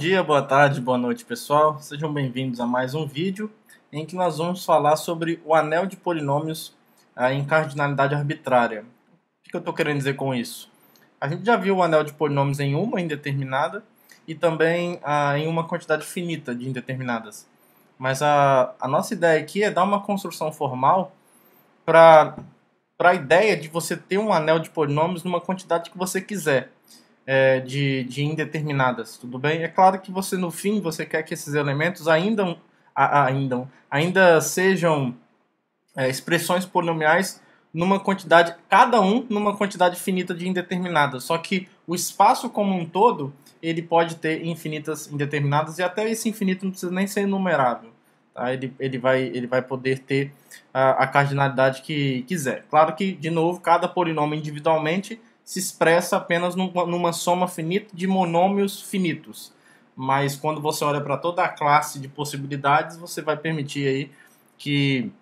dia, boa tarde, boa noite, pessoal. Sejam bem-vindos a mais um vídeo em que nós vamos falar sobre o anel de polinômios em cardinalidade arbitrária. O que eu estou querendo dizer com isso? A gente já viu o anel de polinômios em uma indeterminada e também em uma quantidade finita de indeterminadas. Mas a nossa ideia aqui é dar uma construção formal para a ideia de você ter um anel de polinômios numa quantidade que você quiser. De indeterminadas, tudo bem? É claro que você no fim você quer que esses elementos ainda sejam expressões polinomiais numa quantidade, cada um numa quantidade finita de indeterminadas. Só que o espaço como um todo ele pode ter infinitas indeterminadas e até esse infinito não precisa nem ser enumerável. Tá? Ele vai poder ter a cardinalidade que quiser. Claro que, de novo, cada polinômio individualmente se expressa apenas numa soma finita de monômios finitos. Mas quando você olha para toda a classe de possibilidades, você vai permitir aí que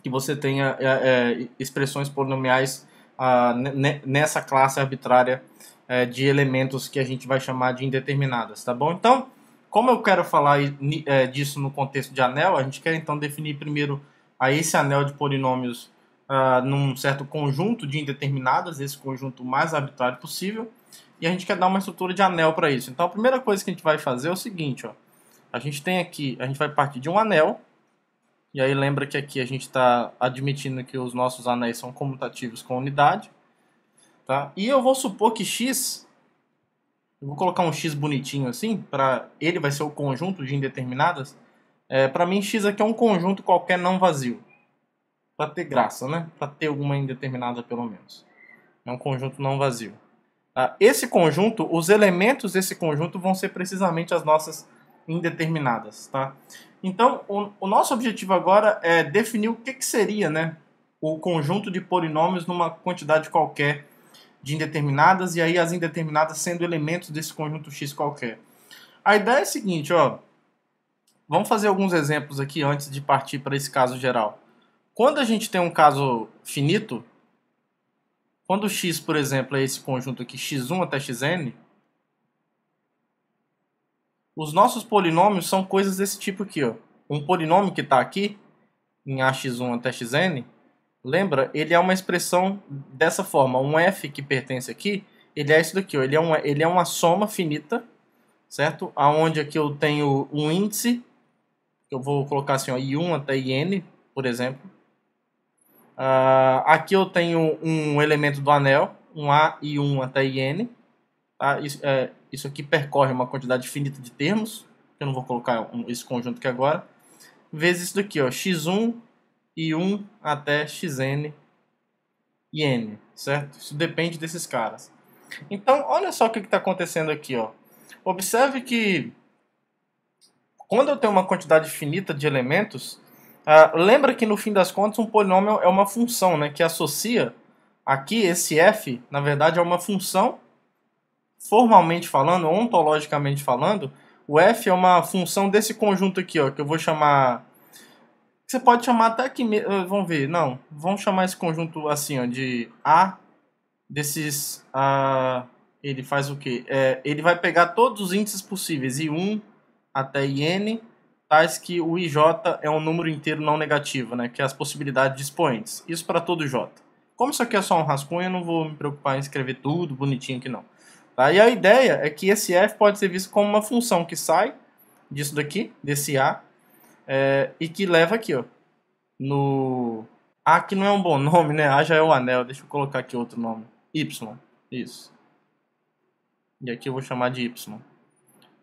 você tenha expressões polinomiais nessa classe arbitrária de elementos que a gente vai chamar de indeterminadas, tá bom? Então, como eu quero falar disso no contexto de anel, a gente quer então definir primeiro esse anel de polinômios num certo conjunto de indeterminadas, esse conjunto mais arbitrário possível, e a gente quer dar uma estrutura de anel para isso. Então a primeira coisa que a gente vai fazer é o seguinte, ó, a gente vai partir de um anel, e aí lembra que aqui a gente está admitindo que os nossos anéis são comutativos com unidade, tá? E eu vou supor que x, eu vou colocar um x bonitinho assim, ele vai ser o conjunto de indeterminadas, para mim x aqui é um conjunto qualquer não vazio. Para ter graça, né? Para ter alguma indeterminada pelo menos. É um conjunto não vazio. Esse conjunto, os elementos desse conjunto vão ser precisamente as nossas indeterminadas, tá? Então, o nosso objetivo agora é definir o que seria, né, o conjunto de polinômios numa quantidade qualquer de indeterminadas, e aí as indeterminadas sendo elementos desse conjunto X qualquer. A ideia é a seguinte, ó. Vamos fazer alguns exemplos aqui antes de partir para esse caso geral. Quando a gente tem um caso finito, quando x, por exemplo, é esse conjunto aqui, x1 até xn, os nossos polinômios são coisas desse tipo aqui, ó. Um polinômio que está aqui, em ax1 até xn, lembra? Ele é uma expressão dessa forma. Um f que pertence aqui, ele é isso daqui, ó. Ele é uma soma finita, certo? Aonde aqui eu tenho um índice, que eu vou colocar assim, ó, i1 até in, por exemplo. Aqui eu tenho um elemento do anel, um A e um até IN. Tá? Isso aqui percorre uma quantidade finita de termos. Eu não vou colocar esse conjunto aqui agora. Vezes isso daqui, ó, x1 e 1 até xn e n, certo? Isso depende desses caras. Então, olha só o que está acontecendo aqui, ó. Observe que quando eu tenho uma quantidade finita de elementos, lembra que no fim das contas um polinômio é uma função, né, que associa aqui esse f, na verdade é uma função, formalmente falando, ontologicamente falando, o f é uma função desse conjunto aqui, ó, que eu vou chamar, você pode chamar até aqui, vamos ver, não, vamos chamar esse conjunto assim, ó, de a desses, ele faz o quê? Ele vai pegar todos os índices possíveis, i1 até in, tais que o ij é um número inteiro não negativo, né, que é as possibilidades de expoentes. Isso para todo j. Como isso aqui é só um rascunho, eu não vou me preocupar em escrever tudo bonitinho aqui não. Tá? E a ideia é que esse f pode ser visto como uma função que sai disso daqui, desse a, e que leva aqui, ó, no... A que não é um bom nome, né? A já é o anel, deixa eu colocar aqui outro nome. Y, isso. E aqui eu vou chamar de y.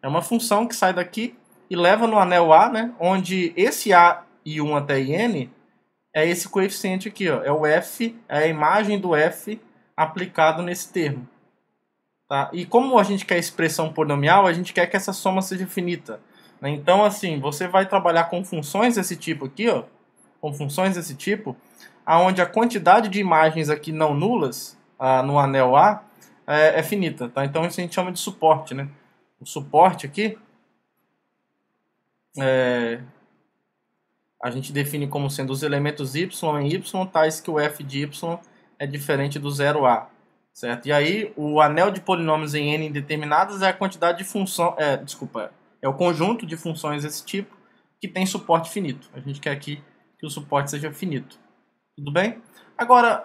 É uma função que sai daqui e leva no anel A, né, onde esse A e 1 até n é esse coeficiente aqui, ó, é o f, é a imagem do f aplicado nesse termo. Tá? E como a gente quer expressão polinomial, a gente quer que essa soma seja finita. Né? Então, assim, você vai trabalhar com funções desse tipo aqui, ó, com funções desse tipo, onde a quantidade de imagens aqui não nulas no anel A é finita. Tá? Então, isso a gente chama de suporte, né? O suporte aqui a gente define como sendo os elementos y em y tais que o f de y é diferente do 0a. certo? E aí, o anel de polinômios em n indeterminadas é a quantidade de função... é o conjunto de funções desse tipo que tem suporte finito. A gente quer aqui que o suporte seja finito. Tudo bem? Agora,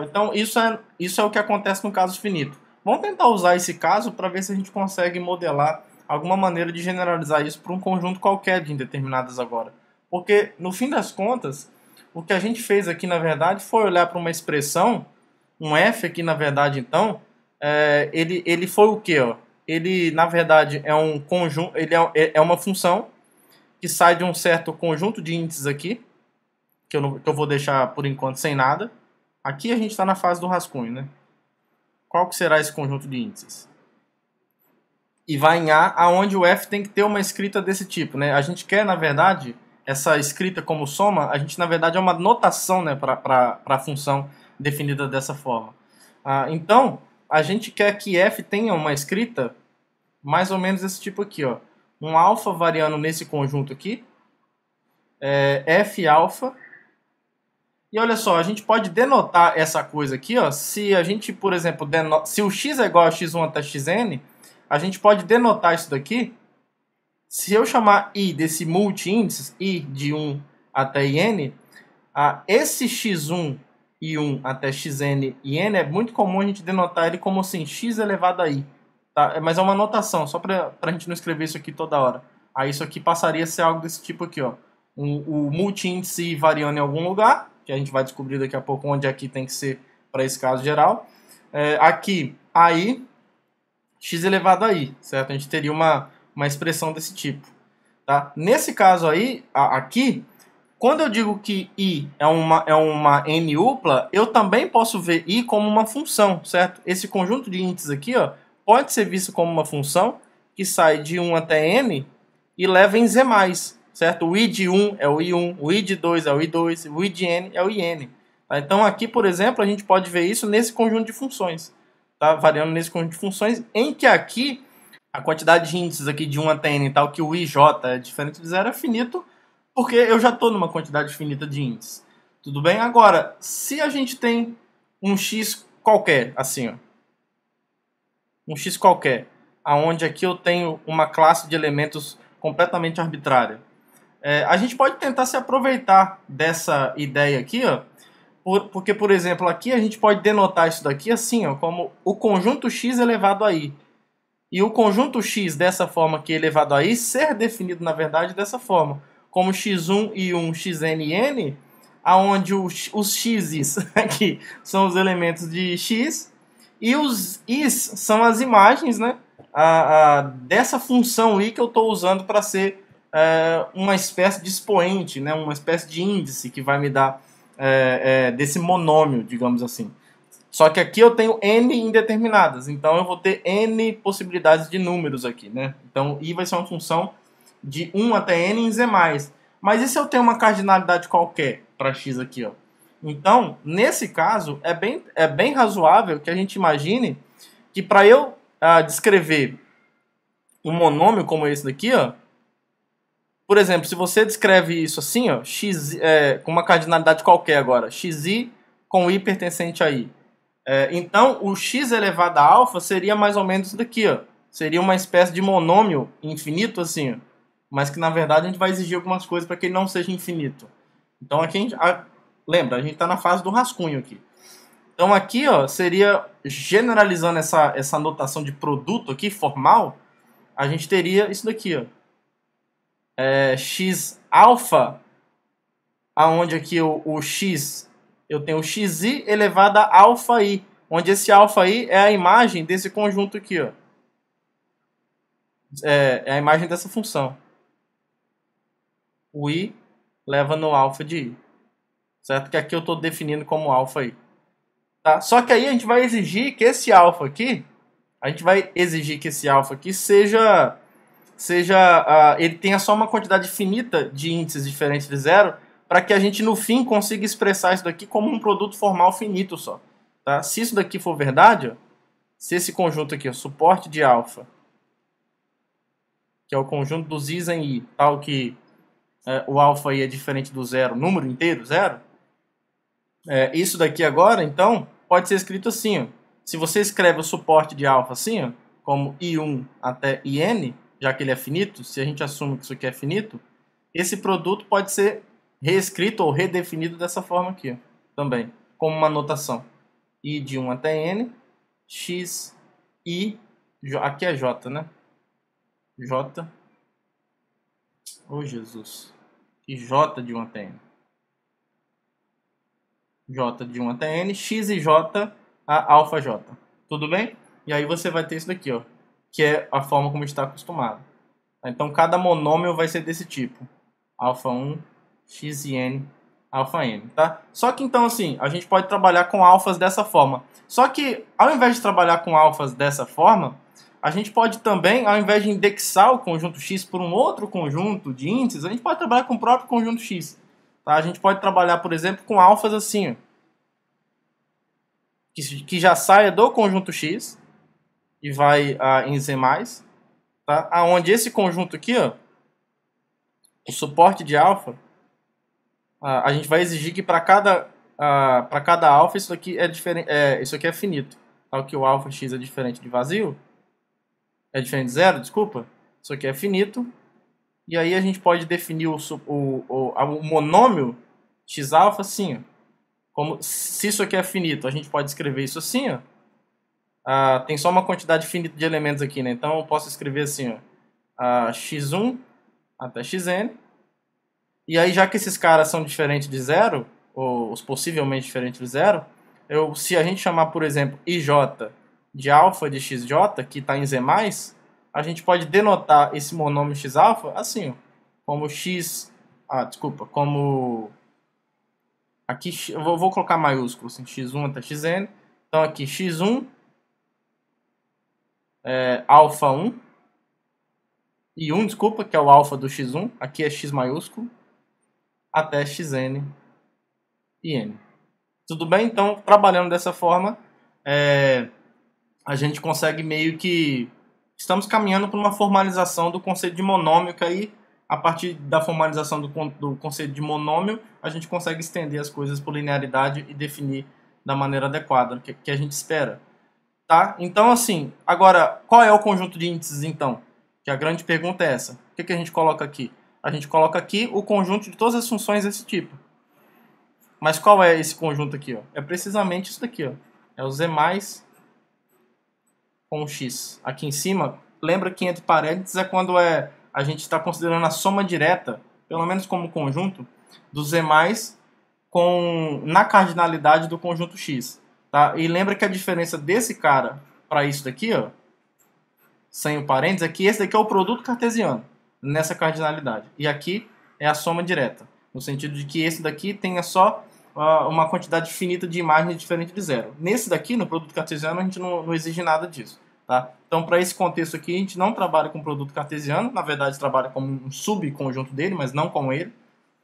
então isso é o que acontece no caso finito. Vamos tentar usar esse caso para ver se a gente consegue modelar alguma maneira de generalizar isso para um conjunto qualquer de indeterminadas agora. Porque, no fim das contas, o que a gente fez aqui, na verdade, foi olhar para uma expressão, um f aqui, na verdade, então, ele foi o quê? Ó? Ele, na verdade, é um conjunto, ele é uma função que sai de um certo conjunto de índices aqui, que eu vou deixar por enquanto sem nada. Aqui a gente está na fase do rascunho, né? Qual que será esse conjunto de índices? E vai em A, aonde o f tem que ter uma escrita desse tipo, né? A gente quer, na verdade, essa escrita como soma, a gente, na verdade, é uma notação, né, para a função definida dessa forma. Então, a gente quer que f tenha uma escrita mais ou menos desse tipo aqui, ó. Um alfa variando nesse conjunto aqui, f alfa. E olha só, a gente pode denotar essa coisa aqui, ó, se a gente, por exemplo, se o x é igual a x1 até xn, a gente pode denotar isso daqui. Se eu chamar i desse multi-índices, i de 1 até n, esse x1 e 1 até xn e n é muito comum a gente denotar ele como assim, x elevado a i. Tá? Mas é uma notação, só para a gente não escrever isso aqui toda hora. Aí isso aqui passaria a ser algo desse tipo aqui, ó. O multi-índice variando em algum lugar, que a gente vai descobrir daqui a pouco onde aqui tem que ser para esse caso geral. Aqui, AI, x elevado a i, certo? A gente teria uma expressão desse tipo. Tá? Nesse caso aí, aqui, quando eu digo que i é uma n-upla, eu também posso ver i como uma função, certo? Esse conjunto de índices aqui, ó, pode ser visto como uma função que sai de 1 até n e leva em z+, certo? O i de 1 é o i1, o i de 2 é o i2, o i de n é o in. Tá? Então aqui, por exemplo, a gente pode ver isso nesse conjunto de funções. Tá? Variando nesse conjunto de funções, em que aqui a quantidade de índices aqui de 1 até n e tal, que o ij é diferente de zero, é finito, porque eu já estou numa quantidade finita de índices. Tudo bem? Agora, se a gente tem um x qualquer, assim, ó, um x qualquer, aonde aqui eu tenho uma classe de elementos completamente arbitrária, a gente pode tentar se aproveitar dessa ideia aqui, ó, porque, por exemplo, aqui a gente pode denotar isso daqui assim, ó, como o conjunto x elevado a i. E o conjunto x dessa forma aqui elevado a i ser definido, na verdade, dessa forma. Como x1 e 1, xn e n, onde os x's aqui são os elementos de x e os i's são as imagens, né, dessa função i que eu estou usando para ser uma espécie de expoente, né, uma espécie de índice que vai me dar desse monômio, digamos assim. Só que aqui eu tenho n indeterminadas, então eu vou ter n possibilidades de números aqui, né? Então i vai ser uma função de 1 até n em z+. Mas e se eu tenho uma cardinalidade qualquer para x aqui, ó? Então, nesse caso, é bem razoável que a gente imagine que para eu descrever um monômio como esse daqui, ó, por exemplo, se você descreve isso assim, ó, x, com uma cardinalidade qualquer agora, xi com i pertencente a i. Então, o x elevado a alfa seria mais ou menos isso daqui, ó. Seria uma espécie de monômio infinito, assim, ó, mas que na verdade a gente vai exigir algumas coisas para que ele não seja infinito. Então, aqui lembra, a gente está na fase do rascunho aqui. Então, aqui, ó, seria generalizando essa notação de produto aqui, formal, a gente teria isso daqui, ó. X alfa, aonde aqui o x, eu tenho xi elevado a alfa i, onde esse alfa i é a imagem desse conjunto aqui, ó. É a imagem dessa função. O i leva no alfa de i, certo? Que aqui eu estou definindo como alfa i. Tá? Só que aí a gente vai exigir que esse alfa aqui, ele tenha só uma quantidade finita de índices diferentes de zero, para que a gente no fim consiga expressar isso daqui como um produto formal finito só. Tá? Se isso daqui for verdade, ó, se esse conjunto aqui, ó, suporte de alfa, que é o conjunto dos i's em i, tal que o alfa i é diferente do zero, número inteiro, zero, isso daqui agora, então, pode ser escrito assim, ó, se você escreve o suporte de alfa assim, ó, como I1 até IN, já que ele é finito, se a gente assume que isso aqui é finito, esse produto pode ser reescrito ou redefinido dessa forma aqui, ó, também, como uma notação. I de 1 até N, X, I, aqui é J, né? J, oh Jesus, e J de 1 até N. J de 1 até N, X e J a alfa J. Tudo bem? E aí você vai ter isso daqui, ó, que é a forma como está acostumado. Então cada monômio vai ser desse tipo. Alfa 1, X e N, alfa N, tá? Só que então assim, a gente pode trabalhar com alfas dessa forma. Só que ao invés de trabalhar com alfas dessa forma, a gente pode também, ao invés de indexar o conjunto X por um outro conjunto de índices, a gente pode trabalhar com o próprio conjunto X. Tá? A gente pode trabalhar, por exemplo, com alfas assim, ó, que já saia do conjunto X e vai em Z+, tá? Aonde esse conjunto aqui, ó, o suporte de alfa, a gente vai exigir que para cada alfa isso aqui é diferente, isso aqui é finito. Tá? Que o alfa x é diferente de vazio, é diferente de zero, desculpa. Isso aqui é finito. E aí a gente pode definir o monômio x alfa assim, ó. Como se isso aqui é finito, a gente pode escrever isso assim, ó. Tem só uma quantidade finita de elementos aqui, né? Então eu posso escrever assim, ó, x1 até xn. E aí, já que esses caras são diferentes de zero, ou os possivelmente diferentes de zero, se a gente chamar, por exemplo, IJ de alfa de XJ, que está em Z+, a gente pode denotar esse monômio X alfa assim, ó, como X... desculpa, como... Aqui, eu vou colocar maiúsculo, assim, x1 até xn. Então aqui, x1, alfa 1, e 1, desculpa, que é o alfa do x1. Aqui é x maiúsculo, até xn e n. Tudo bem? Então, trabalhando dessa forma, a gente consegue meio que... Estamos caminhando para uma formalização do conceito de monômio, que aí, a partir da formalização do conceito de monômio, a gente consegue estender as coisas por linearidade e definir da maneira adequada, que a gente espera. Tá? Então, assim, agora, qual é o conjunto de índices, então? Que a grande pergunta é essa. O que a gente coloca aqui? A gente coloca aqui o conjunto de todas as funções desse tipo. Mas qual é esse conjunto aqui? Ó? É precisamente isso daqui. Ó. É o Z mais com o X. Aqui em cima, lembra que entre parênteses é quando a gente está considerando a soma direta, pelo menos como conjunto, do Z mais na cardinalidade do conjunto X. Tá? E lembra que a diferença desse cara para isso daqui, ó, sem o parênteses, é que esse daqui é o produto cartesiano nessa cardinalidade. E aqui é a soma direta, no sentido de que esse daqui tenha só uma quantidade finita de imagens diferente de zero. Nesse daqui, no produto cartesiano, a gente não exige nada disso. Tá? Então, para esse contexto aqui, a gente não trabalha com produto cartesiano, na verdade, trabalha como um subconjunto dele, mas não com ele.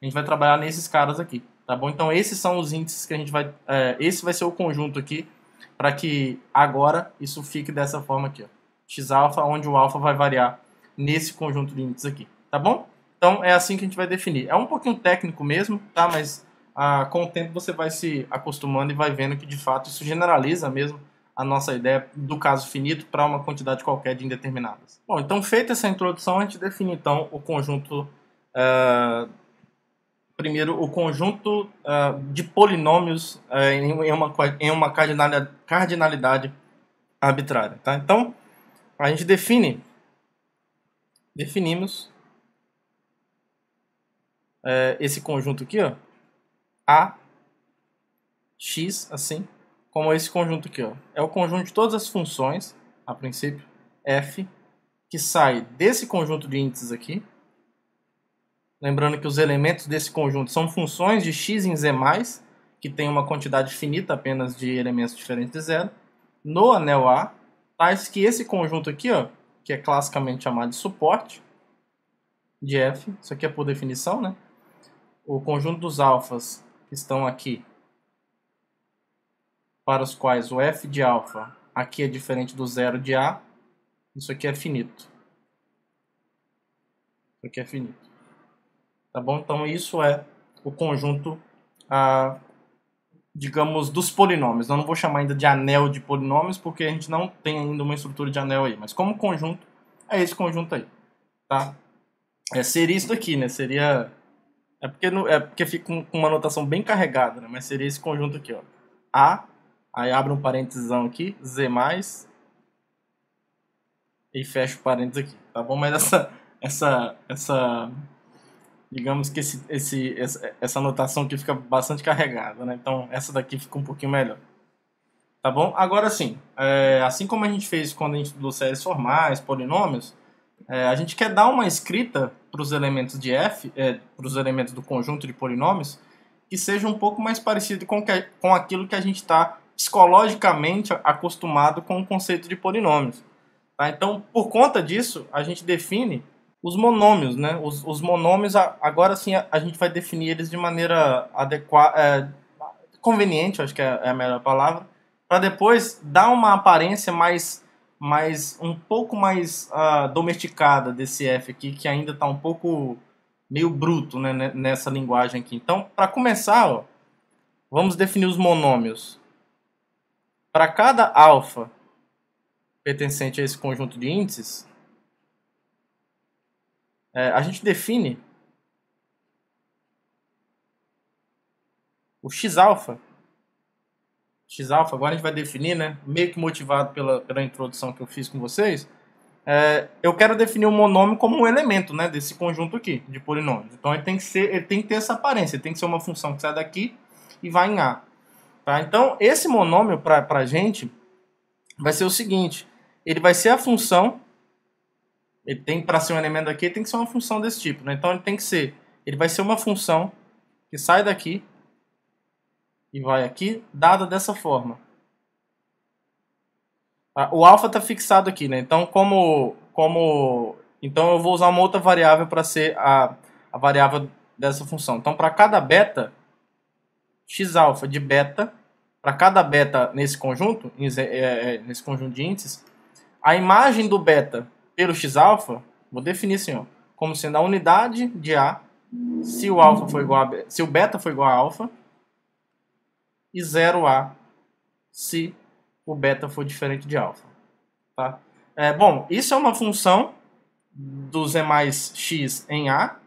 A gente vai trabalhar nesses caras aqui. Tá bom? Então, esses são os índices que a gente vai... esse vai ser o conjunto aqui, para que agora isso fique dessa forma aqui. Ó. X-alfa, onde o alfa vai variar nesse conjunto de índices aqui. Tá bom? Então, é assim que a gente vai definir. É um pouquinho técnico mesmo, tá? Mas com o tempo você vai se acostumando e vai vendo que, de fato, isso generaliza mesmo a nossa ideia do caso finito para uma quantidade qualquer de indeterminadas. Bom, então, feita essa introdução, a gente define, então, o conjunto... primeiro, o conjunto de polinômios em uma cardinalidade arbitrária. Tá? Então, a gente definimos esse conjunto aqui, ó, A, X, assim, como esse conjunto aqui. Ó. É o conjunto de todas as funções, a princípio, F, que sai desse conjunto de índices aqui. Lembrando que os elementos desse conjunto são funções de x em z+, que tem uma quantidade finita apenas de elementos diferentes de zero, no anel A, tais que esse conjunto aqui, ó, que é classicamente chamado de suporte de F, isso aqui é por definição, né? O conjunto dos alfas que estão aqui, para os quais o F de alfa aqui é diferente do zero de A, isso aqui é finito. Isso aqui é finito. Tá bom? Então isso é o conjunto digamos, dos polinômios. Eu não vou chamar ainda de anel de polinômios, porque a gente não tem ainda uma estrutura de anel aí. Mas como conjunto, é esse conjunto aí, tá? Seria isso daqui, né? Seria... é porque fica com uma notação bem carregada, né? Mas seria esse conjunto aqui, ó. A, aí abre um parênteses aqui, Z+, e fecha o parênteses aqui, tá bom? Mas essa digamos que essa notação aqui fica bastante carregada, né? Então essa daqui fica um pouquinho melhor. Tá bom? Agora sim, assim como a gente fez quando a gente estudou séries formais, polinômios, a gente quer dar uma escrita para os elementos de f, para os elementos do conjunto de polinômios, que seja um pouco mais parecido com aquilo que a gente está psicologicamente acostumado com o conceito de polinômios. Tá? Então, por conta disso, a gente define os monômios, né? Os monômios, agora sim, a gente vai definir eles de maneira adequada, conveniente, acho que é a melhor palavra, para depois dar uma aparência um pouco mais domesticada desse F aqui, que ainda está um pouco meio bruto, né, nessa linguagem aqui. Então, para começar, ó, vamos definir os monômios. Para cada alfa pertencente a esse conjunto de índices, a gente define o x-alfa. X-alfa, agora a gente vai definir, né, meio que motivado pela introdução que eu fiz com vocês. Eu quero definir o monômio como um elemento, né, desse conjunto aqui de polinômios. Então ele tem que ter essa aparência, ele tem que ser uma função que sai daqui e vai em A. Tá? Então esse monômio para a gente vai ser o seguinte: ele vai ser a função, ele tem para ser um elemento daqui, ele tem que ser uma função desse tipo, né? Então ele vai ser uma função que sai daqui e vai aqui, dada dessa forma. O alfa está fixado aqui, né? Então então eu vou usar uma outra variável para ser a variável dessa função. Então para cada beta, x-alfa de beta, para cada beta nesse conjunto de índices, a imagem do beta pelo x-alfa, vou definir assim, ó, como sendo a unidade de A se o alfa for igual a se o beta for igual a alfa e 0A se o beta for diferente de alfa. Tá? Bom, isso é uma função do Z mais x em A.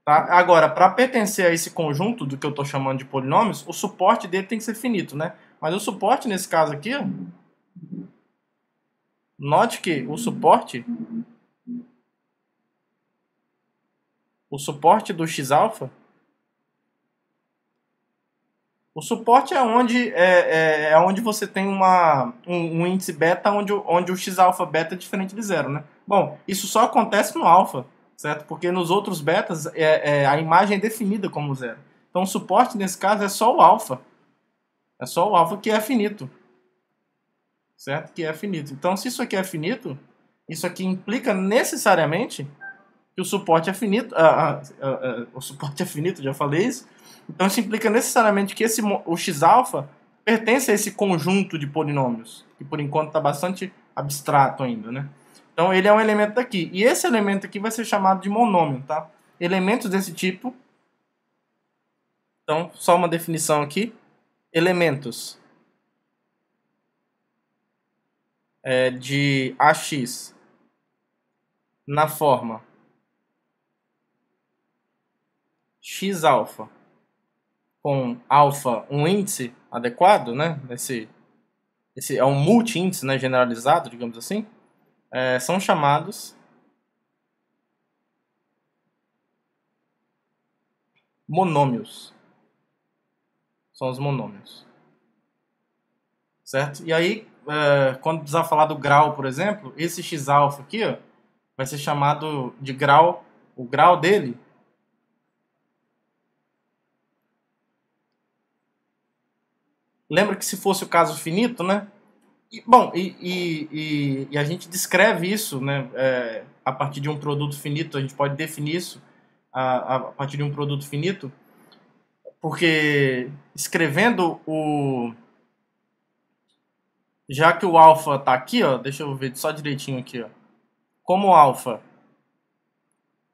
Tá? Agora, para pertencer a esse conjunto do que eu estou chamando de polinômios, o suporte dele tem que ser finito, né? Mas o suporte nesse caso aqui, ó, note que o suporte do x-alfa, o suporte é onde você tem um índice beta onde o x-alfa beta é diferente de zero, né? Bom, isso só acontece no alfa, certo? Porque nos outros betas a imagem é definida como zero. Então o suporte nesse caso é só o alfa. É só o alfa que é finito. Certo? Que é finito. Então se isso aqui é finito, isso aqui implica necessariamente que o suporte é finito. O suporte é finito, já falei isso. Então isso implica necessariamente que o x-alfa pertence a esse conjunto de polinômios, que por enquanto está bastante abstrato ainda, né? Então ele é um elemento daqui. E esse elemento aqui vai ser chamado de monômio, tá? Elementos desse tipo. Então, só uma definição aqui. Elementos de AX na forma x-alfa com alfa um índice adequado, né? Esse é um multi-índice, né, generalizado, digamos assim, são chamados monômios. São os monômios. Certo? E aí, quando precisar falar do grau, por exemplo, esse x-alfa aqui, ó, vai ser chamado de grau, o grau dele lembra que se fosse o caso finito, né? E a gente descreve isso, né? A partir de um produto finito, a gente pode definir isso a partir de um produto finito, porque escrevendo já que o alfa está aqui, ó, deixa eu ver só direitinho aqui, ó. Como o alfa,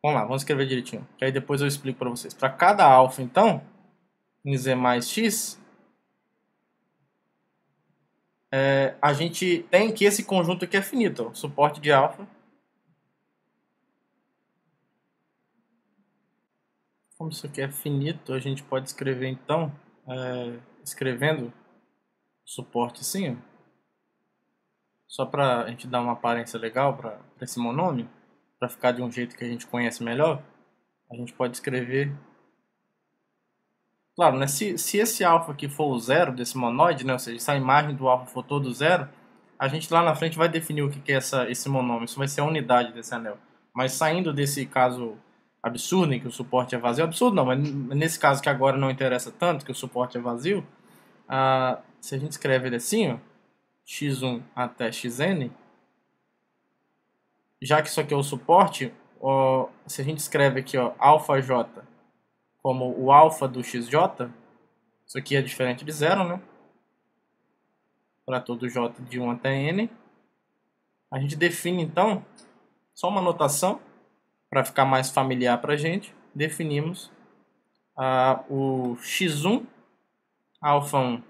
vamos lá, vamos escrever direitinho, que aí depois eu explico para vocês. Para cada alfa, então, em Z mais x, a gente tem que esse conjunto aqui é finito, ó, suporte de alfa. Como isso aqui é finito, a gente pode escrever então, escrevendo suporte assim, ó, só para a gente dar uma aparência legal para esse monômio, para ficar de um jeito que a gente conhece melhor, a gente pode escrever. Claro, né, se esse alfa aqui for o zero desse monoide, né, ou seja, se a imagem do alfa for todo zero, a gente lá na frente vai definir o que é esse monômio, isso vai ser a unidade desse anel. Mas saindo desse caso absurdo em que o suporte é vazio, absurdo não, mas nesse caso que agora não interessa tanto, que o suporte é vazio, se a gente escreve ele assim, ó, x1 até xn, já que isso aqui é o suporte, ó, se a gente escreve aqui, ó, alfa j como o alfa do xj, isso aqui é diferente de zero, né? Para todo j de 1 até n. A gente define, então, só uma notação, para ficar mais familiar para a gente. Definimos o x1, alfa 1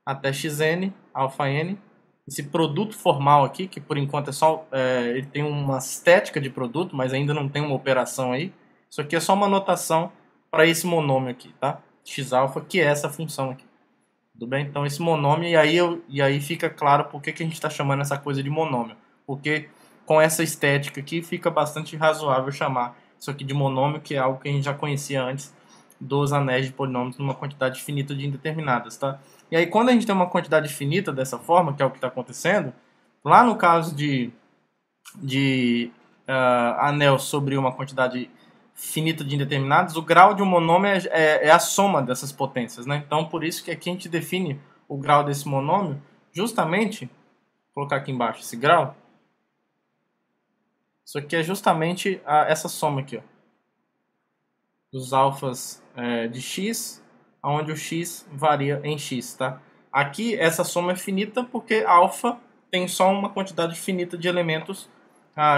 até xn, alfa n. Esse produto formal aqui, que por enquanto é só, ele tem uma estética de produto, mas ainda não tem uma operação aí. Isso aqui é só uma notação para esse monômio aqui, tá? X-alfa, que é essa função aqui. Tudo bem? Então esse monômio, e aí fica claro por que a gente está chamando essa coisa de monômio. Porque com essa estética aqui fica bastante razoável chamar isso aqui de monômio, que é algo que a gente já conhecia antes dos anéis de polinômios numa quantidade finita de indeterminadas, tá? E aí quando a gente tem uma quantidade finita dessa forma, que é o que está acontecendo, lá no caso de anel sobre uma quantidade finita de indeterminados, o grau de um monômio é a soma dessas potências, né? Então, por isso que aqui a gente define o grau desse monômio justamente, vou colocar aqui embaixo esse grau, isso aqui é justamente essa soma aqui, ó, dos alfas de x, onde o x varia em x, tá? Aqui essa soma é finita porque alfa tem só uma quantidade finita de elementos,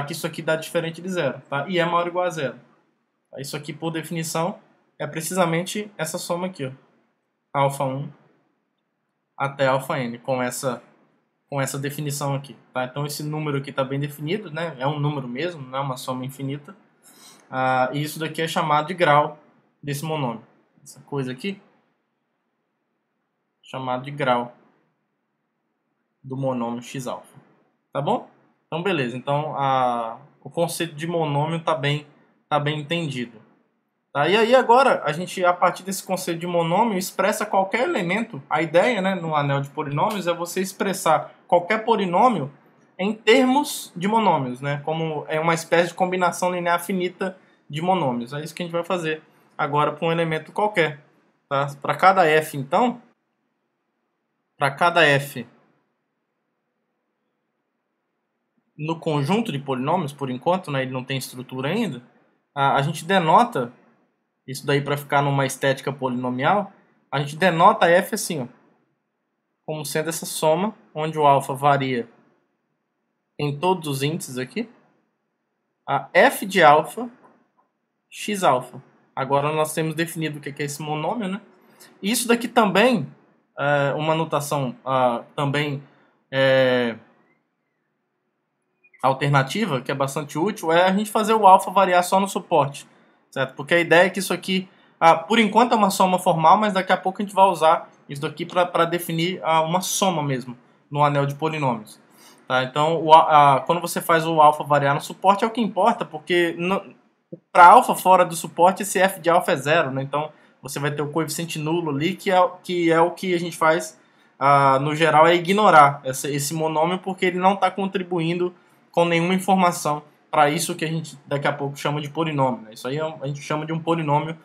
que isso aqui dá diferente de zero, tá? E é maior ou igual a zero. Isso aqui, por definição, é precisamente essa soma aqui, ó, alfa 1 até alfa n, com essa definição aqui. Tá? Então esse número aqui está bem definido, né? É um número mesmo, não é uma soma infinita. E isso daqui é chamado de grau desse monômio. Essa coisa aqui, chamado de grau do monômio x-alfa. Tá bom? Então beleza. Então o conceito de monômio está bem entendido. Tá? E aí agora, a gente, a partir desse conceito de monômio, expressa qualquer elemento. A ideia, né, no anel de polinômios é você expressar qualquer polinômio em termos de monômios, né, como é uma espécie de combinação linear finita de monômios. É isso que a gente vai fazer agora para um elemento qualquer. Tá? Para cada f, então, para cada f no conjunto de polinômios, por enquanto, né, ele não tem estrutura ainda, a gente denota isso daí para ficar numa estética polinomial, a gente denota f assim, ó, como sendo essa soma, onde o alfa varia em todos os índices aqui, a f de alfa, x alfa. Agora nós temos definido o que é esse monômio, né? E isso daqui também, uma notação também alternativa, que é bastante útil, é a gente fazer o alfa variar só no suporte, certo? Porque a ideia é que isso aqui, por enquanto é uma soma formal, mas daqui a pouco a gente vai usar isso daqui para definir uma soma mesmo no anel de polinômios. Tá? Então, quando você faz o alfa variar no suporte é o que importa, porque para alfa fora do suporte esse f de alfa é zero, né? Então você vai ter o coeficiente nulo ali, que é o que a gente faz no geral, é ignorar esse monômio, porque ele não está contribuindo com nenhuma informação para isso que a gente daqui a pouco chama de polinômio. Né? Isso aí a gente chama de um polinômio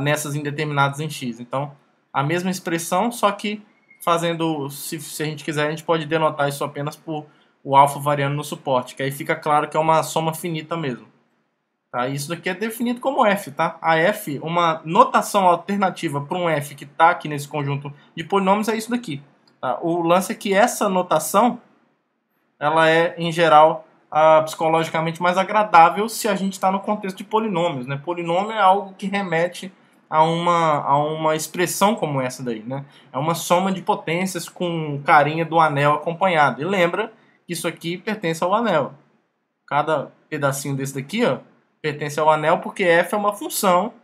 nessas indeterminadas em x. Então, a mesma expressão, só que fazendo, se a gente quiser, a gente pode denotar isso apenas por o alfa variando no suporte, que aí fica claro que é uma soma finita mesmo. Tá? Isso daqui é definido como f. Tá? A f, uma notação alternativa para um f que está aqui nesse conjunto de polinômios é isso daqui. Tá? O lance é que essa notação ela é, em geral, psicologicamente mais agradável se a gente está no contexto de polinômios. Né? Polinômio é algo que remete a uma expressão como essa daí, né? É uma soma de potências com carinha do anel acompanhado. E lembra que isso aqui pertence ao anel. Cada pedacinho desse daqui, ó, pertence ao anel porque f é uma função.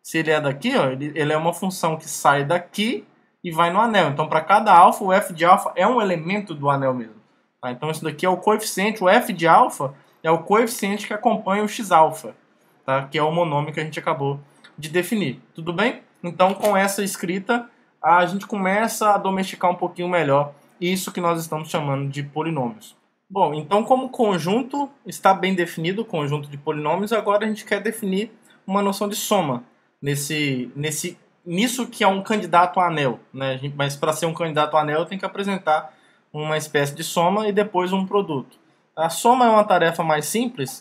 Se ele é daqui, ó, ele é uma função que sai daqui e vai no anel. Então, para cada alfa, o f de alfa é um elemento do anel mesmo. Tá? Então, isso daqui é o coeficiente, o f de alfa é o coeficiente que acompanha o x alfa, tá? Que é o monômio que a gente acabou de definir. Tudo bem? Então, com essa escrita, a gente começa a domesticar um pouquinho melhor isso que nós estamos chamando de polinômios. Bom, então como o conjunto está bem definido, o conjunto de polinômios, agora a gente quer definir uma noção de soma nisso que é um candidato a anel, né? Mas para ser um candidato a anel tem que apresentar uma espécie de soma e depois um produto. A soma é uma tarefa mais simples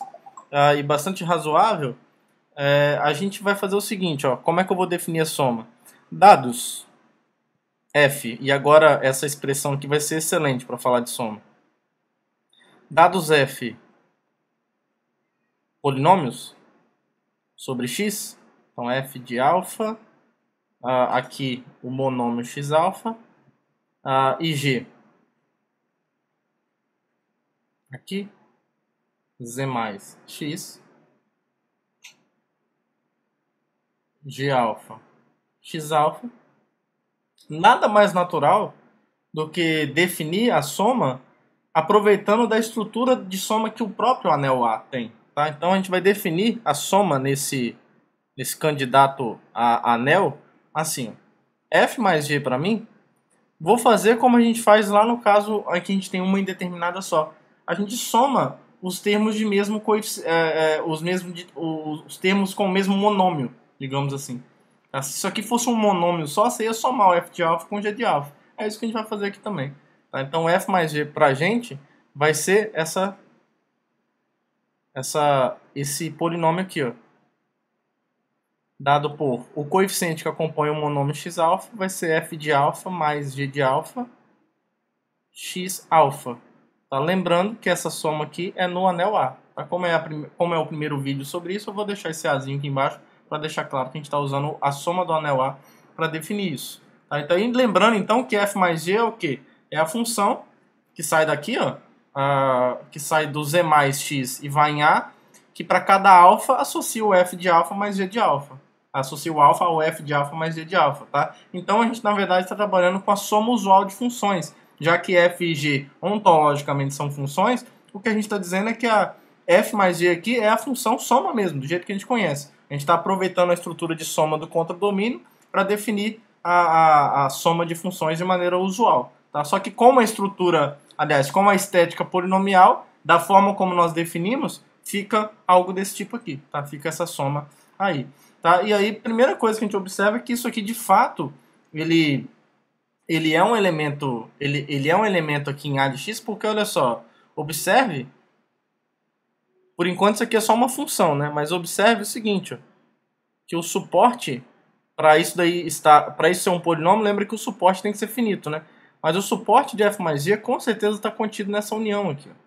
e bastante razoável. A gente vai fazer o seguinte, ó, como é que eu vou definir a soma? Dados f, e agora essa expressão aqui vai ser excelente para falar de soma. Dados f polinômios sobre x, então f de alfa, aqui o monômio x alfa, e g, aqui z mais x, g alfa, x alfa. Nada mais natural do que definir a soma aproveitando da estrutura de soma que o próprio anel A tem. Tá? Então a gente vai definir a soma nesse candidato a anel assim. F mais G para mim, vou fazer como a gente faz lá no caso em que a gente tem uma indeterminada só. A gente soma os termos de mesmo os termos com o mesmo monômio, digamos assim. Se isso aqui fosse um monômio só, você ia somar o f de alfa com o g de alfa. É isso que a gente vai fazer aqui também. Tá? Então f mais g pra gente vai ser esse polinômio aqui, ó. Dado por o coeficiente que acompanha o monômio x alfa, vai ser f de alfa mais g de alfa x alfa. Tá? Lembrando que essa soma aqui é no anel A. Tá? Como é o primeiro vídeo sobre isso, eu vou deixar esse Azinho aqui embaixo para deixar claro que a gente está usando a soma do anel A para definir isso. Tá? Então, lembrando então que f mais g é o quê? É a função que sai daqui, ó, que sai do z mais x e vai em A, que para cada alfa associa o f de alfa mais g de alfa. Associa o alfa ao f de alfa mais g de alfa. Tá? Então a gente na verdade está trabalhando com a soma usual de funções. Já que f e g ontologicamente são funções, o que a gente está dizendo é que a f mais g aqui é a função soma mesmo, do jeito que a gente conhece. A gente está aproveitando a estrutura de soma do contradomínio para definir a soma de funções de maneira usual. Tá? Só que como a estrutura, aliás, como a estética polinomial, da forma como nós definimos, fica algo desse tipo aqui. Tá? Fica essa soma aí. Tá? E aí, a primeira coisa que a gente observa é que isso aqui, de fato, ele é um elemento, ele é um elemento aqui em A de x, porque olha só, observe, por enquanto isso aqui é só uma função, né? Mas observe o seguinte, ó, que o suporte para isso ser um polinômio, lembra que o suporte tem que ser finito, né? Mas o suporte de f mais g com certeza está contido nessa união aqui, ó.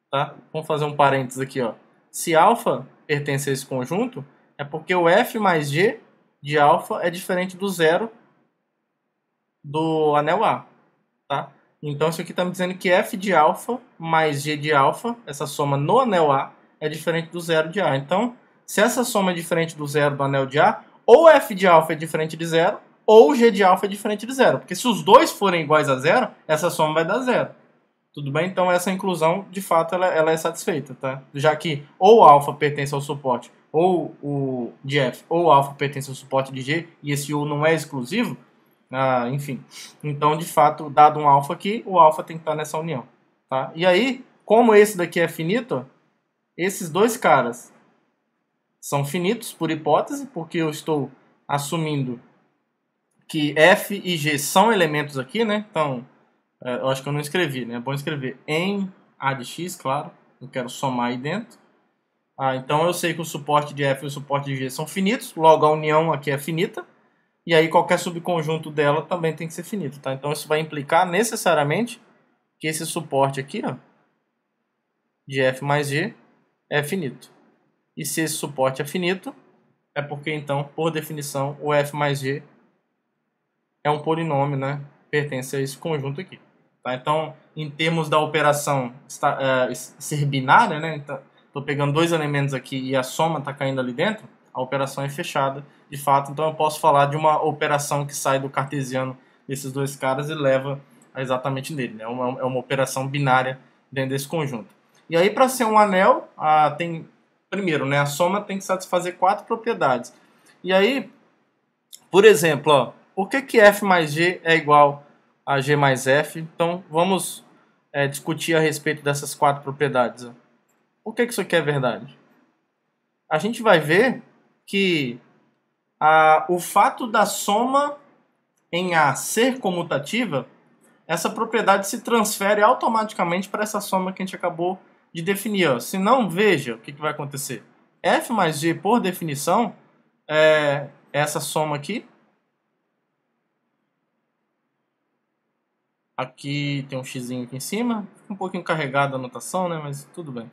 Tá? Vamos fazer um parênteses aqui, ó. Se alfa pertence a esse conjunto, é porque o f mais g de alfa é diferente do zero do anel A. Tá? Então isso aqui está me dizendo que f de alfa mais g de alfa, essa soma no anel A, é diferente do zero de A. Então, se essa soma é diferente do zero do anel de A, ou f de alfa é diferente de zero, ou g de alfa é diferente de zero. Porque se os dois forem iguais a zero, essa soma vai dar zero. Tudo bem? Então essa inclusão, de fato, ela é satisfeita, tá? Já que ou alfa pertence ao suporte ou o de f, ou alfa pertence ao suporte de g, e esse u não é exclusivo, enfim. Então, de fato, dado um alfa aqui, o alfa tem que estar nessa união. Tá? E aí, como esse daqui é finito, esses dois caras são finitos por hipótese, porque eu estou assumindo que f e g são elementos aqui, né? Então, eu acho que eu não escrevi, né? É bom escrever em A de x, claro. Eu quero somar aí dentro. Então eu sei que o suporte de f e o suporte de g são finitos, logo a união aqui é finita. E aí qualquer subconjunto dela também tem que ser finito, tá? Então isso vai implicar necessariamente que esse suporte aqui, ó, de f mais g é finito. E se esse suporte é finito, é porque, então, por definição, o f mais g é um polinômio, né? Pertence a esse conjunto aqui. Tá? Então, em termos da operação ser binária, né? Então, estou pegando dois elementos aqui e a soma está caindo ali dentro, a operação é fechada, de fato. Então, eu posso falar de uma operação que sai do cartesiano desses dois caras e leva exatamente nele. Né? É uma operação binária dentro desse conjunto. E aí, para ser um anel, primeiro, né, a soma tem que satisfazer 4 propriedades. E aí, por exemplo, ó, por que f mais g é igual a g mais f? Então, vamos discutir a respeito dessas 4 propriedades. Ó. Por que isso aqui é verdade? A gente vai ver que o fato da soma em A ser comutativa, essa propriedade se transfere automaticamente para essa soma que a gente acabou de definir. Ó. Se não, veja o que vai acontecer. F mais G, por definição, é essa soma aqui. Aqui tem um x aqui em cima. Fica um pouquinho carregada a anotação, né? Mas tudo bem.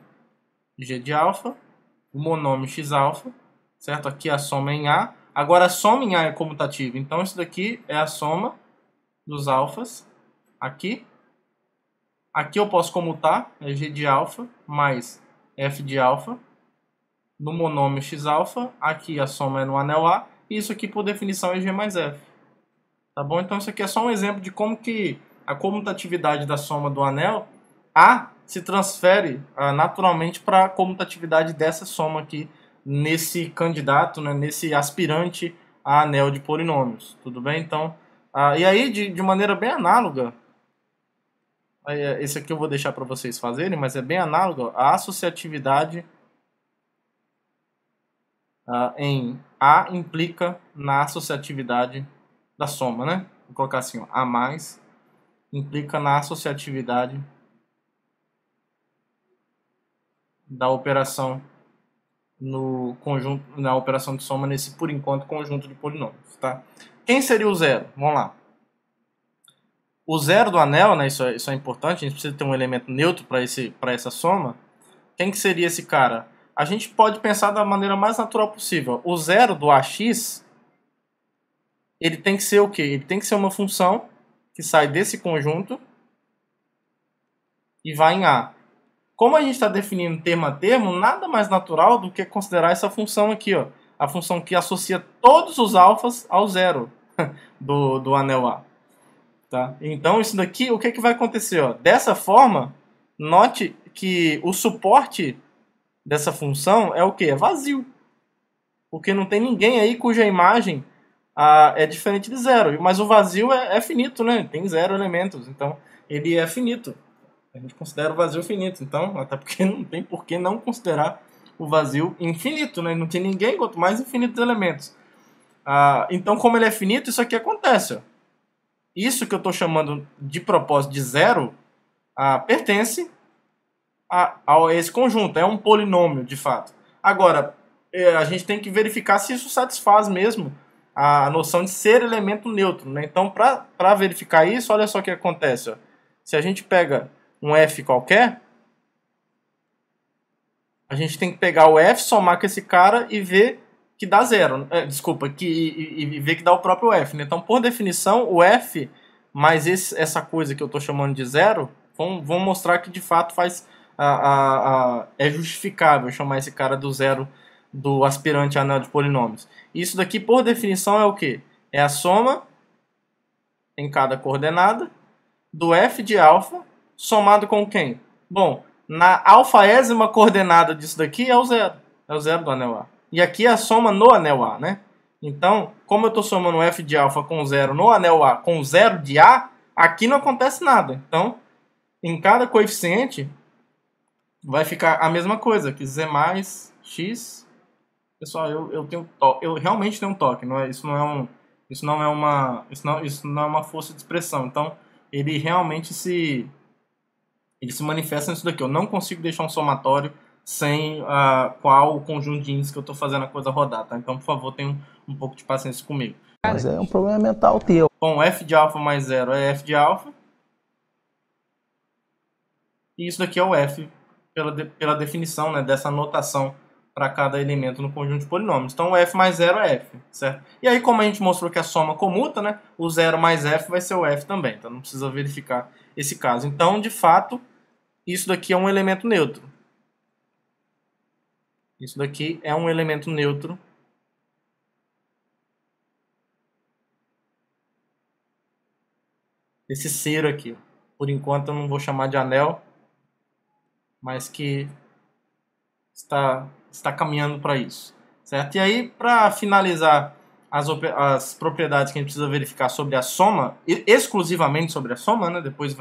G de alfa, o monômio x alfa, certo? Aqui a soma é em A. Agora a soma em A é comutativa. Então isso daqui é a soma dos alfas. Aqui. Aqui eu posso comutar, é g de alfa mais f de alfa no monômio x alfa. Aqui a soma é no anel A. E isso aqui, por definição, é g mais f. Tá bom? Então isso aqui é só um exemplo de como que a comutatividade da soma do anel A se transfere naturalmente para a comutatividade dessa soma aqui nesse candidato, né, nesse aspirante a anel de polinômios. Tudo bem? Então, e aí, de maneira bem análoga, esse aqui eu vou deixar para vocês fazerem, mas é bem análogo à associatividade em A implica na associatividade da soma, né? Vou colocar assim, ó, A mais implica na associatividade da operação no conjunto, na operação de soma nesse, por enquanto, conjunto de polinômios, tá? Quem seria o zero? Vamos lá. O zero do anel, né, isso é importante, a gente precisa ter um elemento neutro para essa soma. Quem que seria esse cara? A gente pode pensar da maneira mais natural possível. O zero do AX, ele tem que ser o quê? Ele tem que ser uma função que sai desse conjunto e vai em A. Como a gente está definindo termo a termo, nada mais natural do que considerar essa função aqui, ó, a função que associa todos os alfas ao zero do anel A. Tá? Então, isso daqui, o que vai acontecer? Ó? Dessa forma, note que o suporte dessa função é o quê? É vazio. Porque não tem ninguém aí cuja imagem é diferente de zero. Mas o vazio é finito, né? Tem 0 elementos. Então, ele é finito. A gente considera o vazio finito. Então, até porque não tem por que não considerar o vazio infinito, né? Não tem ninguém, quanto mais infinitos elementos. Então, como ele é finito, isso aqui acontece. Ó. Isso que eu estou chamando de propósito de zero pertence a esse conjunto. É um polinômio, de fato. Agora, a gente tem que verificar se isso satisfaz mesmo a noção de ser elemento neutro. Né? Então, para verificar isso, olha só o que acontece. Ó. Se a gente pega um f qualquer, a gente tem que pegar o f, somar com esse cara e ver que dá zero. E ver que dá o próprio f. Né? Então, por definição, o f mais essa coisa que eu estou chamando de zero, vão mostrar que de fato é justificável chamar esse cara do zero do aspirante a anel de polinômios. Isso daqui, por definição, é o quê? É a soma em cada coordenada do f de alfa somado com quem? Bom, na alfaésima coordenada disso daqui é o zero. É o zero do anel A. E aqui é a soma no anel A, né? Então, como eu estou somando f de alfa com zero no anel A com zero de A, aqui não acontece nada. Então, em cada coeficiente, vai ficar a mesma coisa, que z mais x. Pessoal, eu realmente tenho um toque. Isso não é uma força de expressão. Então, ele realmente se manifesta nisso daqui. Eu não consigo deixar um somatório sem qual o conjunto de índices que eu estou fazendo a coisa rodar, tá? Então, por favor, tenha um pouco de paciência comigo. Mas é um problema mental teu. Bom, f de alfa mais zero é f de alfa. E isso daqui é o f, pela definição, né, dessa notação para cada elemento no conjunto de polinômios. Então o f mais 0 é f, certo? E aí, como a gente mostrou que a soma comuta, né, o 0 mais f vai ser o f também, então não precisa verificar esse caso. Então, de fato, isso daqui é um elemento neutro. Isso daqui é um elemento neutro. Esse ser aqui. Por enquanto eu não vou chamar de anel, mas que está caminhando para isso, certo? E aí, para finalizar as propriedades que a gente precisa verificar sobre a soma, exclusivamente sobre a soma, né? Depois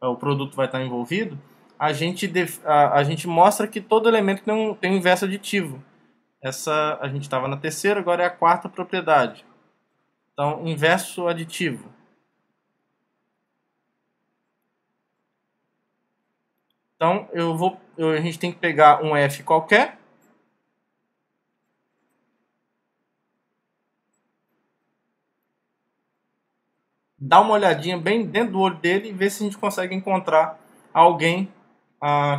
o produto vai estar envolvido, a gente mostra que todo elemento tem um inverso aditivo. Essa a gente estava na terceira, agora é a quarta propriedade. Então, inverso aditivo. Então, a gente tem que pegar um f qualquer. Dar uma olhadinha bem dentro do olho dele e ver se a gente consegue encontrar alguém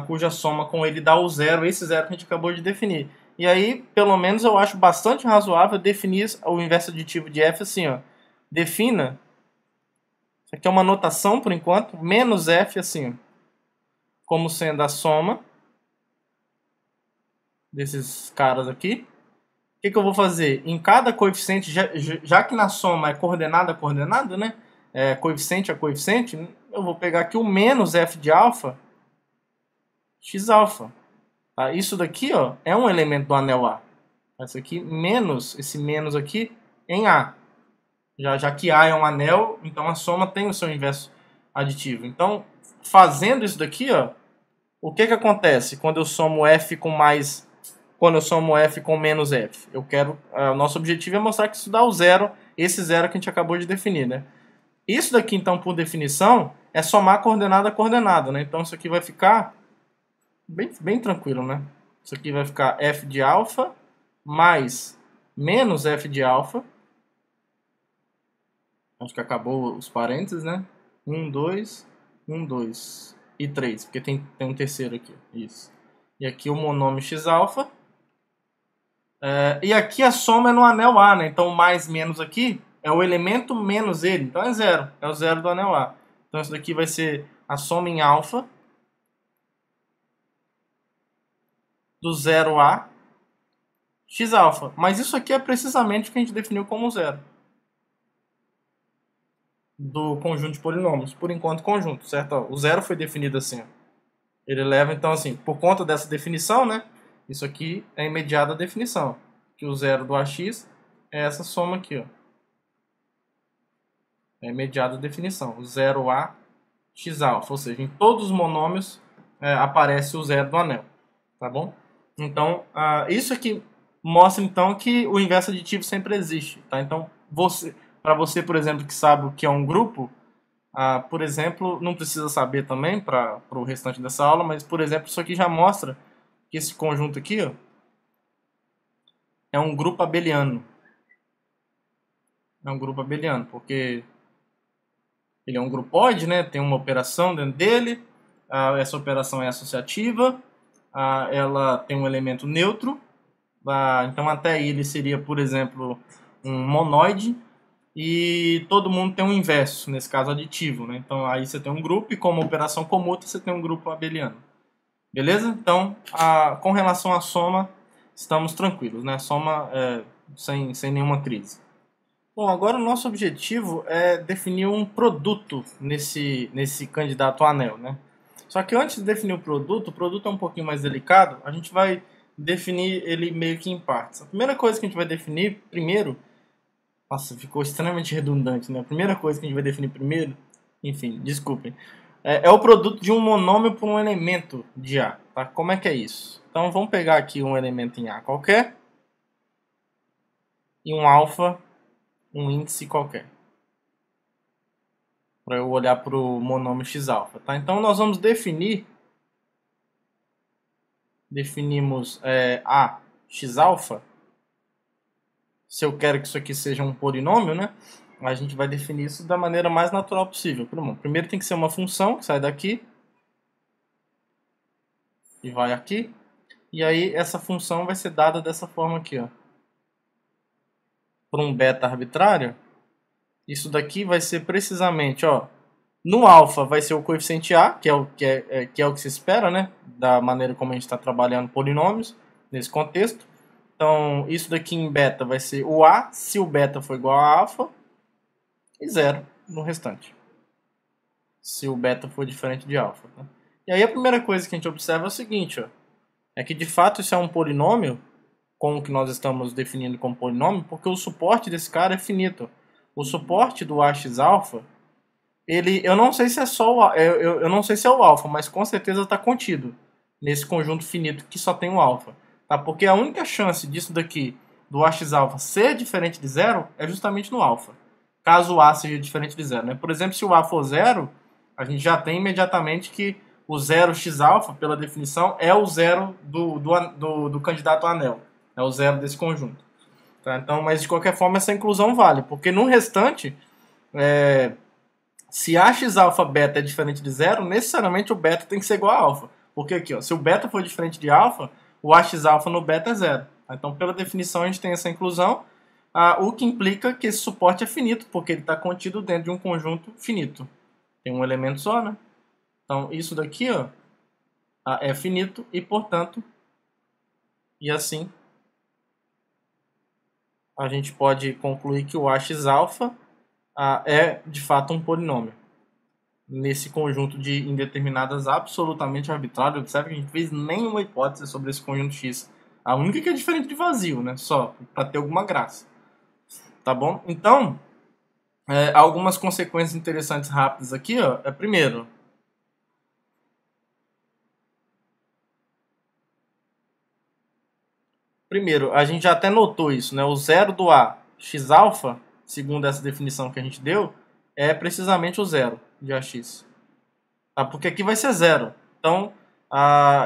cuja soma com ele dá o zero, esse zero que a gente acabou de definir. E aí, pelo menos, eu acho bastante razoável definir o inverso aditivo de f assim, ó. Defina, isso aqui é uma notação por enquanto, menos f assim, ó, como sendo a soma desses caras aqui. O que eu vou fazer? Em cada coeficiente, já que na soma é coordenada a coordenada, né? Coeficiente a coeficiente, eu vou pegar aqui o menos f de alfa, x alfa. Tá? Isso daqui, ó, é um elemento do anel A. Esse menos aqui em A. Já que A é um anel, então a soma tem o seu inverso aditivo. Então, fazendo isso daqui, ó, o que acontece quando eu somo f com mais... Quando eu somo f com menos f? O nosso objetivo é mostrar que isso dá o zero, esse zero que a gente acabou de definir, né? Isso daqui, então, por definição, é somar coordenada a coordenada, né? Então, isso aqui vai ficar bem tranquilo, né? Isso aqui vai ficar f de alfa mais menos f de alfa. Acho que acabou os parênteses, né? 1, 2, 1, 2 e 3, porque tem um terceiro aqui. Isso. E aqui o monômio x alfa. E aqui a soma é no anel A, né? Então, mais menos aqui é o elemento menos ele. Então, é zero. É o zero do anel A. Então, isso daqui vai ser a soma em alfa do zero a x alfa. Mas isso aqui é precisamente o que a gente definiu como zero do conjunto de polinômios. Por enquanto, conjunto, certo? Ó, o zero foi definido assim. Ó. Ele leva, então, assim, por conta dessa definição, né? Isso aqui é imediata definição. Que o zero do AX é essa soma aqui, ó. É imediata definição. 0A x alfa. Ou seja, em todos os monômios aparece o zero do anel. Tá bom? Então, isso aqui mostra, então, que o inverso aditivo sempre existe. Tá? Então, para você, por exemplo, que sabe o que é um grupo, por exemplo, não precisa saber também para o restante dessa aula, mas, por exemplo, isso aqui já mostra que esse conjunto aqui, ó, é um grupo abeliano. É um grupo abeliano, porque ele é um grupóide, né? Tem uma operação dentro dele, essa operação é associativa, ela tem um elemento neutro, então até aí ele seria, por exemplo, um monoide, e todo mundo tem um inverso, nesse caso aditivo, né? Então aí você tem um grupo e como operação comuta você tem um grupo abeliano. Beleza? Então, com relação à soma, estamos tranquilos, né? A soma sem nenhuma crise. Bom, agora o nosso objetivo é definir um produto nesse candidato a anel, né? Só que antes de definir o produto é um pouquinho mais delicado, a gente vai definir ele meio que em partes. A primeira coisa que a gente vai definir primeiro... Nossa, ficou extremamente redundante, né? A primeira coisa que a gente vai definir primeiro, enfim, desculpem, é o produto de um monômio por um elemento de A, tá? Como é que é isso? Então vamos pegar aqui um elemento em A qualquer e um alfa, um índice qualquer. Para eu olhar para o monômio x alfa, tá? Então nós vamos definimos A x alfa. Se eu quero que isso aqui seja um polinômio, né? A gente vai definir isso da maneira mais natural possível. Primeiro tem que ser uma função que sai daqui e vai aqui. E aí essa função vai ser dada dessa forma aqui, ó. Por um beta arbitrário. Isso daqui vai ser precisamente, ó, no alfa vai ser o coeficiente A, que é o que se espera, né? Da maneira como a gente está trabalhando polinômios nesse contexto. Então, isso daqui em beta vai ser o A, se o beta for igual a alfa, e 0 no restante. Se o beta for diferente de alfa. Tá? E aí a primeira coisa que a gente observa é o seguinte, ó, é que de fato isso é um polinômio, com o que nós estamos definindo como polinômio, porque o suporte desse cara é finito. O suporte do AX-alfa, eu não sei se é só eu não sei se é o alfa, mas com certeza está contido nesse conjunto finito que só tem o alfa. Tá? Porque a única chance disso daqui, do AX-alfa, ser diferente de zero é justamente no alfa. Caso o A seja diferente de zero. Né? Por exemplo, se o A for zero, a gente já tem imediatamente que o 0x-alfa, pela definição, é o zero do candidato a anel. É o zero desse conjunto. Tá? Então, mas de qualquer forma essa inclusão vale, porque no restante, se a x-alfa beta é diferente de zero, necessariamente o beta tem que ser igual a alfa. Porque aqui, ó, se o beta for diferente de alfa, o ax-alfa no beta é zero. Tá? Então, pela definição, a gente tem essa inclusão, o que implica que esse suporte é finito, porque ele está contido dentro de um conjunto finito. Tem um elemento só, né? Então, isso daqui, ó, é finito e, portanto, e assim, a gente pode concluir que o AX-alfa é, de fato, um polinômio. Nesse conjunto de indeterminadas absolutamente arbitrário. Observe que a gente fez nenhuma hipótese sobre esse conjunto X. A única que é diferente de vazio, né? Só, para ter alguma graça. Tá bom? Então, algumas consequências interessantes rápidas aqui, ó. Primeiro, a gente já até notou isso, né? O zero do A, x-alfa, segundo essa definição que a gente deu, é precisamente o zero de AX. Tá? Porque aqui vai ser zero. Então,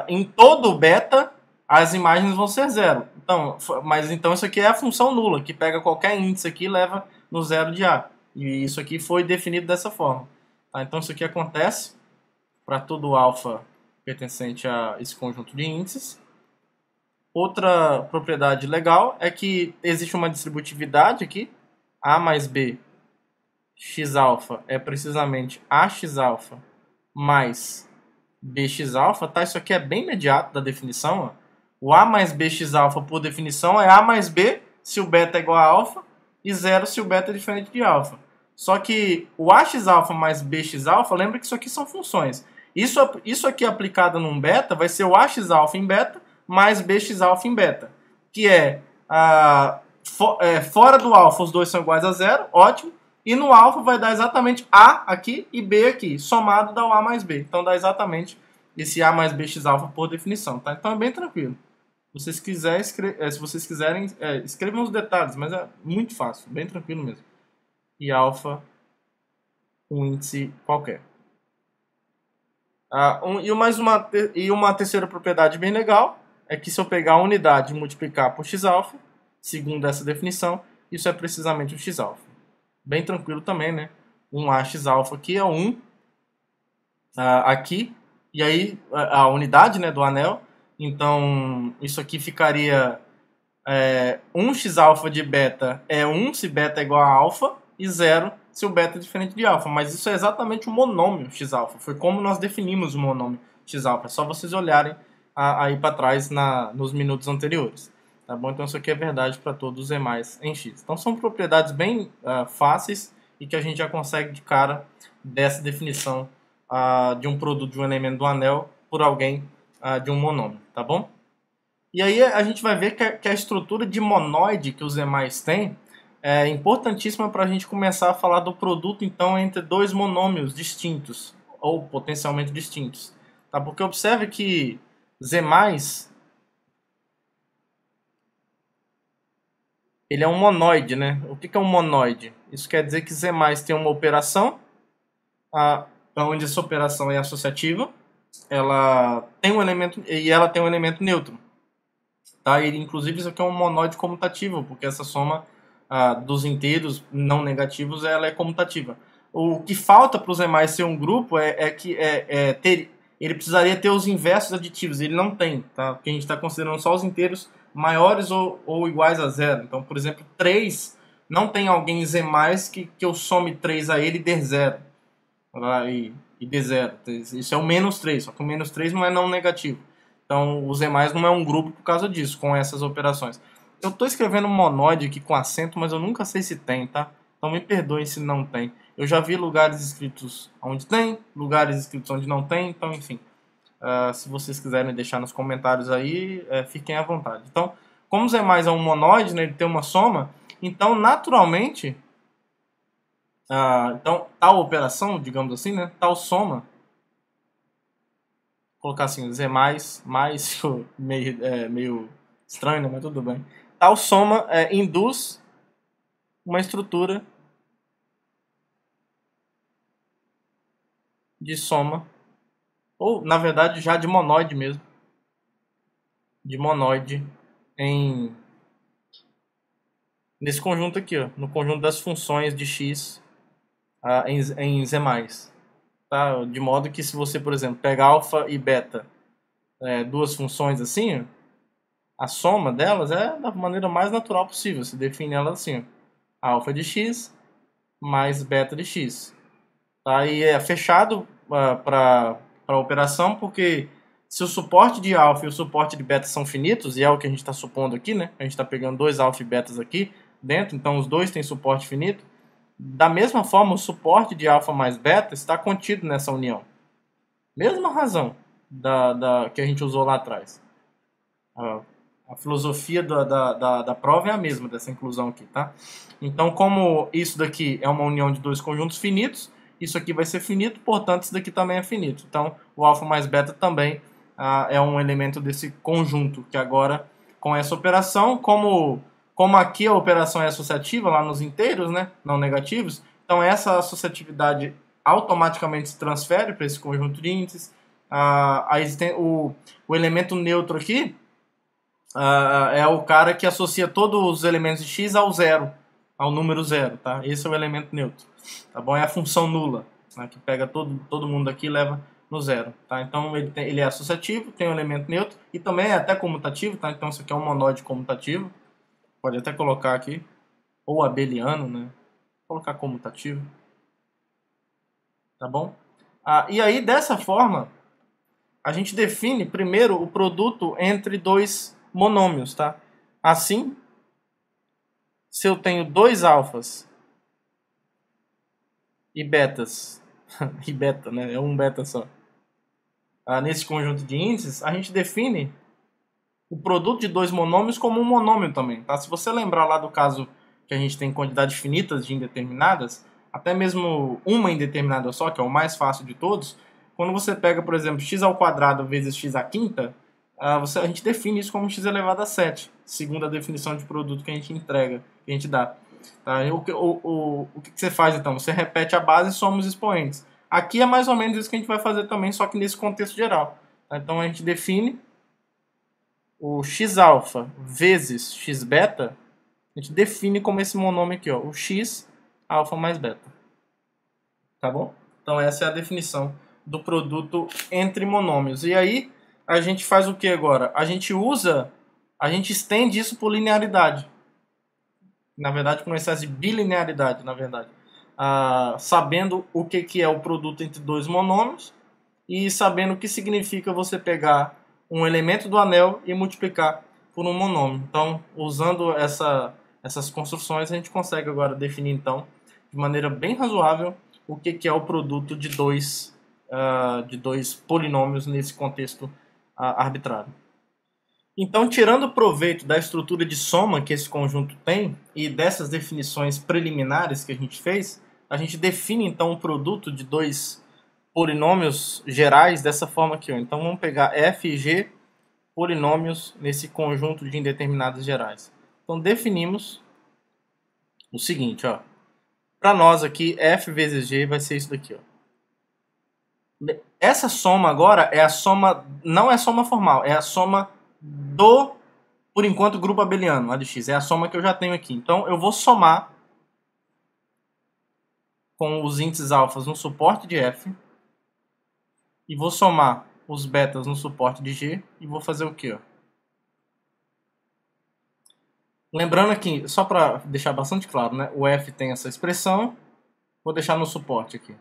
em todo o beta, as imagens vão ser zero. Então, mas então isso aqui é a função nula, que pega qualquer índice aqui e leva no zero de A. E isso aqui foi definido dessa forma. Tá? Então isso aqui acontece para todo alfa pertencente a esse conjunto de índices. Outra propriedade legal é que existe uma distributividade aqui. A mais B x-alfa é precisamente AX-alfa mais BX-alfa. Tá? Isso aqui é bem imediato da definição. Ó. O A mais BX-alfa, por definição, é A mais B se o beta é igual a alfa e 0 se o beta é diferente de alfa. Só que o AX-alfa mais BX-alfa, lembra que isso aqui são funções. Isso aqui aplicado num beta vai ser o AX-alfa em beta mais bx-alfa em beta, que fora do alfa os dois são iguais a zero, ótimo, e no alfa vai dar exatamente A aqui e B aqui, somado dá o A mais B, então dá exatamente esse A mais bx-alfa por definição, tá? Então é bem tranquilo. Se vocês quiserem, escrevam os detalhes, mas é muito fácil, bem tranquilo mesmo. E alfa, um índice qualquer. E uma terceira propriedade bem legal é que se eu pegar a unidade e multiplicar por x-alfa, segundo essa definição, isso é precisamente o x-alfa. Bem tranquilo também, né? Um AX-alfa aqui é 1 aqui, e aí a unidade, né, do anel. Então, isso aqui ficaria 1 x-alfa de beta é 1 se beta é igual a alfa, e 0 se o beta é diferente de alfa. Mas isso é exatamente o monômio x-alfa. Foi como nós definimos o monômio x-alfa. É só vocês olharem aí para trás nos minutos anteriores. Tá bom? Então isso aqui é verdade para todos os demais em x. Então são propriedades bem fáceis e que a gente já consegue de cara dessa definição de um produto de um elemento do anel por alguém de um monômio. Tá bom? E aí a gente vai ver que a estrutura de monoide que os EMAs têm é importantíssima para a gente começar a falar do produto, então, entre dois monômios distintos, ou potencialmente distintos. Tá? Porque observe que Z+, ele é um monoide, né? O que é um monoide? Isso quer dizer que Z+, tem uma operação, onde essa operação é associativa, ela tem um elemento neutro. Tá? E, inclusive, isso aqui é um monoide comutativo, porque essa soma dos inteiros não negativos ela é comutativa. O que falta para os demais ser um grupo ele precisaria ter os inversos aditivos. Ele não tem, tá? Porque a gente está considerando só os inteiros maiores ou iguais a zero. Então, por exemplo, 3 não tem alguém z mais que eu some 3 a ele e dê zero. E dê zero. Isso é o menos 3, só que o menos 3 não é não negativo. Então, o z mais não é um grupo por causa disso, com essas operações. Eu estou escrevendo monoide aqui com acento, mas eu nunca sei se tem, tá? Então me perdoem se não tem. Eu já vi lugares escritos onde tem, lugares escritos onde não tem, então enfim. Se vocês quiserem deixar nos comentários aí, fiquem à vontade. Então, como o z mais é um monoide, né, ele tem uma soma, então naturalmente, então tal operação, digamos assim, né, tal soma, vou colocar assim, z mais meio estranho, né, mas tudo bem. Tal soma induz uma estrutura de soma, ou na verdade já de monoide mesmo, de monoide nesse conjunto aqui, ó, no conjunto das funções de x em z+. Tá? De modo que se você, por exemplo, pega alfa e beta, duas funções assim, ó, a soma delas é da maneira mais natural possível. Você define elas assim, ó, alfa de x mais beta de x. Tá? E é fechado para a operação, porque se o suporte de alfa e o suporte de beta são finitos, e é o que a gente está supondo aqui, né? A gente está pegando dois alfa e betas aqui dentro, então os dois têm suporte finito. Da mesma forma, o suporte de alfa mais beta está contido nessa união. Mesma razão que a gente usou lá atrás. A filosofia da prova é a mesma, dessa inclusão aqui, tá? Então, como isso daqui é uma união de dois conjuntos finitos, isso aqui vai ser finito, portanto, isso daqui também é finito. Então, o alfa mais beta também é um elemento desse conjunto, que agora, com essa operação, como aqui a operação é associativa, lá nos inteiros, né, não negativos, então essa associatividade automaticamente se transfere para esse conjunto de índices. O elemento neutro aqui é o cara que associa todos os elementos de x ao zero, ao número zero, tá? Esse é o elemento neutro, tá bom? É a função nula, né, que pega todo mundo aqui e leva no zero, tá? Então ele é associativo, tem um elemento neutro e também é até comutativo, tá? Então isso aqui é um monóide comutativo, pode até colocar aqui, ou abeliano, né? Vou colocar comutativo, tá bom? E aí dessa forma a gente define primeiro o produto entre dois monômios, tá? Assim, se eu tenho dois alfas e betas, e beta, né? É um beta só. Nesse conjunto de índices, a gente define o produto de dois monômios como um monômio também, tá? Se você lembrar lá do caso que a gente tem quantidades finitas de indeterminadas, até mesmo uma indeterminada só, que é o mais fácil de todos, quando você pega, por exemplo, x ao quadrado vezes x à quinta, a gente define isso como x elevado a 7, segundo a definição de produto que a gente entrega, que a gente dá. Tá? O que você faz então? Você repete a base e soma os expoentes. Aqui é mais ou menos isso que a gente vai fazer também, só que nesse contexto geral. Tá? Então a gente define o x alfa vezes x beta, a gente define como esse monômio aqui, ó, o x alfa mais beta. Tá bom? Então essa é a definição do produto entre monômios. E aí a gente faz o que agora? A gente estende isso por linearidade. Na verdade, com excesso de bilinearidade, na verdade. Sabendo o que é o produto entre dois monômios e sabendo o que significa você pegar um elemento do anel e multiplicar por um monômio. Então, usando essas construções, a gente consegue agora definir, então, de maneira bem razoável, o que é o produto de dois polinômios nesse contexto arbitrário. Então, tirando proveito da estrutura de soma que esse conjunto tem e dessas definições preliminares que a gente fez, a gente define, então, o produto de dois polinômios gerais dessa forma aqui. Ó. Então, vamos pegar f e g polinômios nesse conjunto de indeterminadas gerais. Então, definimos o seguinte, ó. Para nós aqui, f vezes g vai ser isso daqui, ó. Essa soma agora é a soma, não é soma formal, é a soma do, por enquanto, grupo abeliano, a de x. É a soma que eu já tenho aqui. Então, eu vou somar com os índices alfas no suporte de f e vou somar os betas no suporte de G e vou fazer o quê? Ó? Lembrando aqui, só para deixar bastante claro, né? O F tem essa expressão, vou deixar no suporte aqui.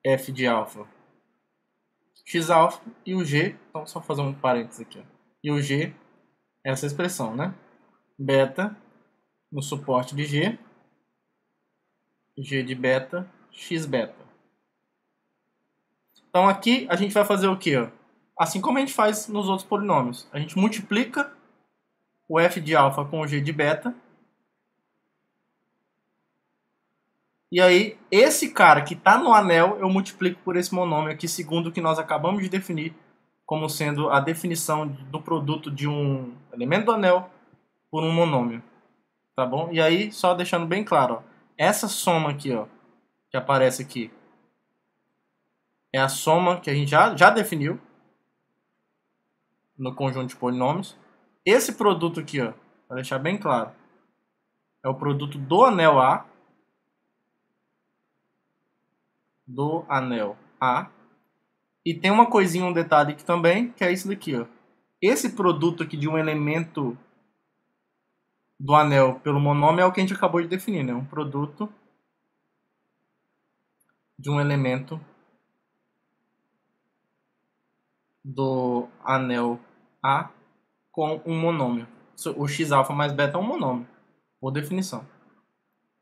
F de alfa, x alfa e o G, então só fazer um parênteses aqui. Ó. E o G, essa expressão, né? Beta no suporte de G, G de beta, x beta. Então aqui a gente vai fazer o quê? Ó? Assim como a gente faz nos outros polinômios. A gente multiplica o f de alfa com o g de beta. E aí, esse cara que está no anel, eu multiplico por esse monômio aqui, segundo o que nós acabamos de definir, como sendo a definição do produto de um elemento do anel por um monômio. Tá bom? E aí, só deixando bem claro, ó, essa soma aqui, ó, que aparece aqui, é a soma que a gente já definiu no conjunto de polinômios. Esse produto aqui, ó, para deixar bem claro, é o produto do anel A, e tem uma coisinha, um detalhe aqui também, que é isso daqui, ó. Esse produto aqui de um elemento do anel pelo monômio é o que a gente acabou de definir, né? Um produto de um elemento do anel A com um monômio. O x alfa mais beta é um monômio, por definição.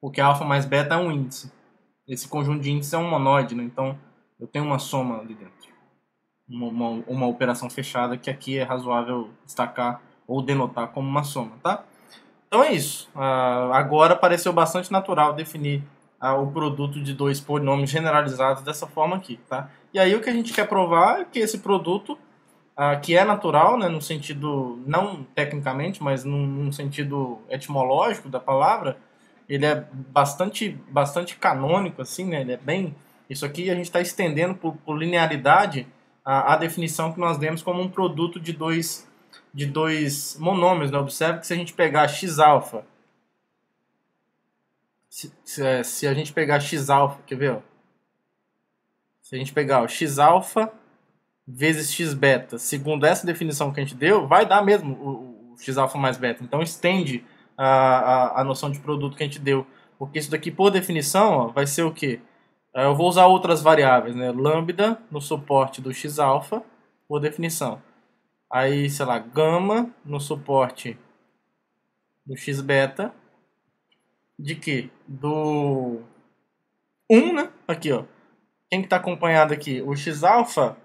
Porque alfa mais beta é um índice. Esse conjunto de índices é um monóide, né? Então eu tenho uma soma ali dentro. Uma operação fechada que aqui é razoável destacar ou denotar como uma soma, tá? Então é isso. Agora pareceu bastante natural definir o produto de dois polinômios generalizados dessa forma aqui, tá? E aí o que a gente quer provar é que esse produto, que é natural, né, no sentido, não tecnicamente, mas num sentido etimológico da palavra, ele é bastante canônico, assim, né? Ele é bem... Isso aqui a gente está estendendo por linearidade a definição que nós demos como um produto de dois monômios, né? Observe que se a gente pegar x-alfa, se a gente pegar x-alfa, quer ver? Ó? Se a gente pegar o x-alfa vezes x-beta, segundo essa definição que a gente deu, vai dar mesmo o x-alfa mais beta. Então estende a noção de produto que a gente deu. Porque isso daqui, por definição, ó, vai ser o quê? Eu vou usar outras variáveis, né? Lambda no suporte do x-alfa, por definição. Aí, sei lá, gama no suporte do x-beta. De quê? Do 1, né? Aqui, ó. Quem que tá acompanhado aqui? O x-alfa.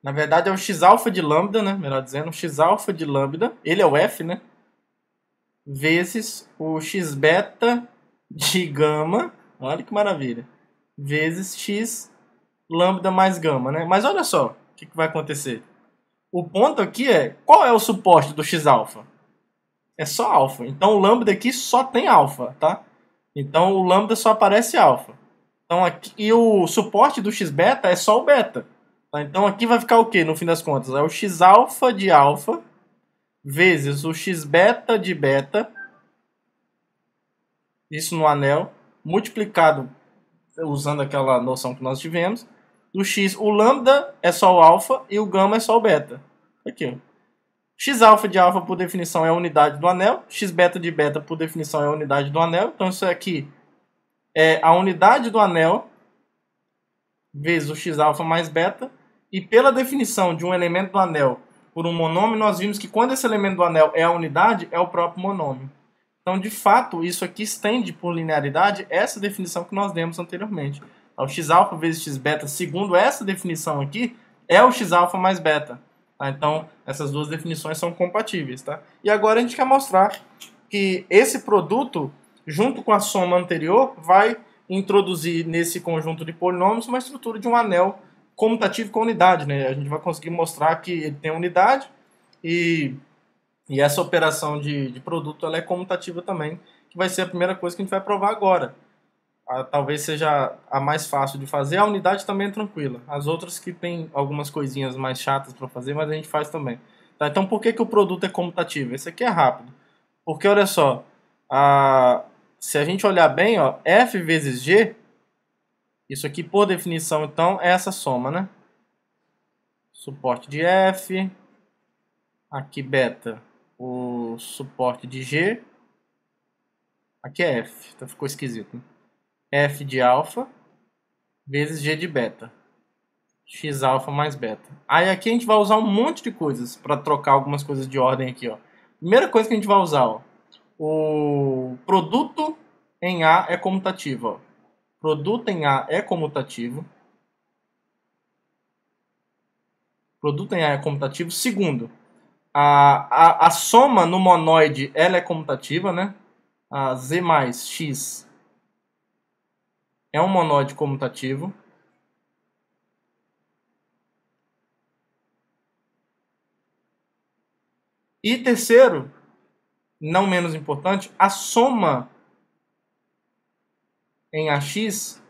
Na verdade é o x-alfa de lambda, né? Melhor dizendo, o x-alfa de lambda. Ele é o f, né? Vezes o x-beta de gama. Olha que maravilha. Vezes x lambda mais gama, né? Mas olha só o que vai acontecer. O ponto aqui é, qual é o suporte do x-alfa? É só alfa. Então o lambda aqui só tem alfa, tá? Então o lambda só aparece alfa. Então aqui, e o suporte do x-beta é só o beta. Tá? Então aqui vai ficar o que no fim das contas? É o x-alfa de alfa vezes o x-beta de beta, isso no anel, multiplicado usando aquela noção que nós tivemos. O lambda é só o alfa e o gama é só o beta. Aqui, ó. X-alfa de alfa, por definição, é a unidade do anel. X-beta de beta, por definição, é a unidade do anel. Então, isso aqui é a unidade do anel vezes o x-alfa mais beta. E pela definição de um elemento do anel por um monômio, nós vimos que quando esse elemento do anel é a unidade, é o próprio monômio. Então, de fato, isso aqui estende por linearidade essa definição que nós demos anteriormente. O x-alfa vezes x-beta, segundo essa definição aqui, é o x-alfa mais beta. Tá? Então, essas duas definições são compatíveis. Tá? E agora a gente quer mostrar que esse produto, junto com a soma anterior, vai introduzir nesse conjunto de polinômios uma estrutura de um anel comutativo com unidade. Né? A gente vai conseguir mostrar que ele tem unidade e essa operação de produto ela é comutativa também, que vai ser a primeira coisa que a gente vai provar agora. Talvez seja a mais fácil de fazer, a unidade também é tranquila. As outras que tem algumas coisinhas mais chatas para fazer, mas a gente faz também. Tá? Então por que o produto é comutativo? Esse aqui é rápido. Porque olha só, se a gente olhar bem, ó, F vezes G Isso aqui, por definição, então, é essa soma, né? Suporte de F. Aqui, beta, o suporte de G. Aqui é F, então ficou esquisito, né? F de alfa vezes G de beta. X alfa mais beta. Aí aqui a gente vai usar um monte de coisas para trocar algumas coisas de ordem aqui, ó. Primeira coisa que a gente vai usar, ó, o produto em A é comutativo, ó. Produto em A é comutativo. Produto em A é comutativo. Segundo, a soma no monoide ela é comutativa, né? A Z mais X é um monóide comutativo. E terceiro, não menos importante, a soma em AX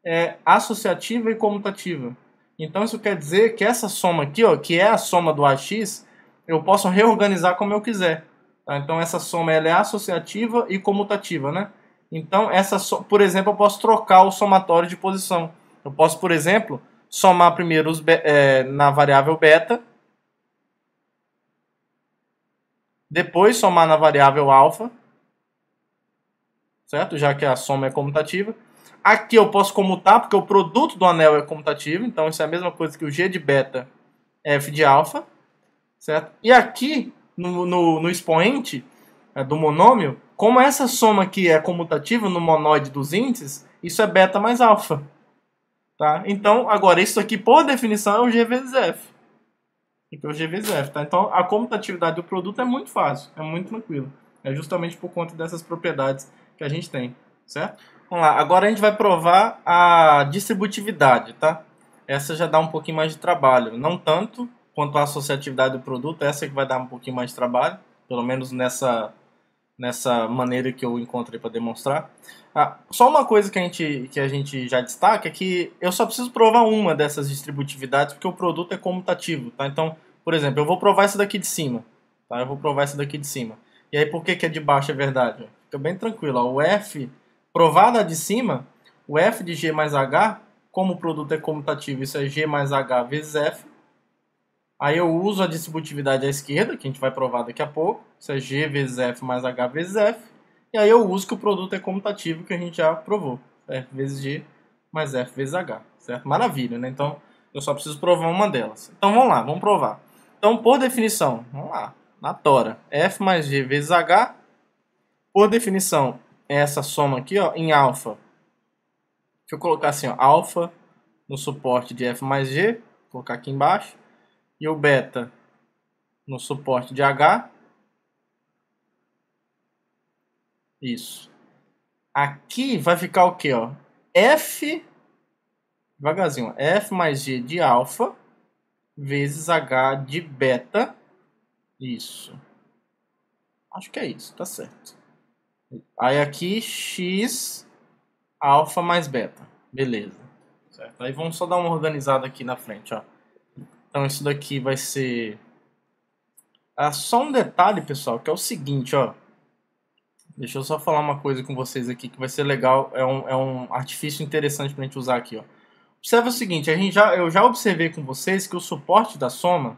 é associativa e comutativa. Então isso quer dizer que essa soma aqui, ó, que é a soma do AX, eu posso reorganizar como eu quiser. Tá? Então essa soma ela é associativa e comutativa, né? Então por exemplo, eu posso trocar o somatório de posição. Eu posso, por exemplo, somar primeiro na variável beta, depois somar na variável alfa, certo? Já que a soma é comutativa. Aqui eu posso comutar, porque o produto do anel é comutativo, então isso é a mesma coisa que o G de beta F de alfa, certo? E aqui, no expoente do monômio, como essa soma aqui é comutativa no monoide dos índices, isso é beta mais alfa. Tá? Então, agora, isso aqui, por definição, é o G vezes F. Aqui é o G vezes F, tá? Então, a comutatividade do produto é muito fácil, é muito tranquilo. É justamente por conta dessas propriedades que a gente tem, certo? Vamos lá, agora a gente vai provar a distributividade, tá? Essa já dá um pouquinho mais de trabalho, não tanto quanto a associatividade do produto, essa que vai dar um pouquinho mais de trabalho, pelo menos nessa maneira que eu encontrei para demonstrar. Só uma coisa que a gente já destaca é que eu só preciso provar uma dessas distributividades porque o produto é comutativo, tá? Então, por exemplo, eu vou provar essa daqui de cima, tá? Eu vou provar essa daqui de cima. E aí, por que a de baixo é verdade? Fica bem tranquilo, ó. O F, provada a de cima, o F de G mais H, como o produto é comutativo, isso é G mais H vezes F. Aí eu uso a distributividade à esquerda, que a gente vai provar daqui a pouco. Isso é G vezes F mais H vezes F. E aí eu uso que o produto é comutativo, que a gente já provou. F vezes G mais F vezes H. Certo? Maravilha, né? Então eu só preciso provar uma delas. Então vamos lá, vamos provar. Então, por definição, vamos lá, na tora. F mais G vezes H. Por definição, é essa soma aqui, ó, em alfa. Deixa eu colocar assim, ó, alfa no suporte de F mais G. Vou colocar aqui embaixo. E o beta no suporte de H. Isso. Aqui vai ficar o quê? Ó? F, devagarzinho, ó, F mais G de alfa vezes H de beta. Isso. Acho que é isso, tá certo. Aí aqui X alfa mais beta. Beleza. Certo? Aí vamos só dar uma organizada aqui na frente, ó. Então isso daqui vai ser... só um detalhe, pessoal, que é o seguinte, ó. Deixa eu só falar uma coisa com vocês aqui que vai ser legal. É um artifício interessante pra gente usar aqui, ó. Observe o seguinte, eu já observei com vocês que o suporte da soma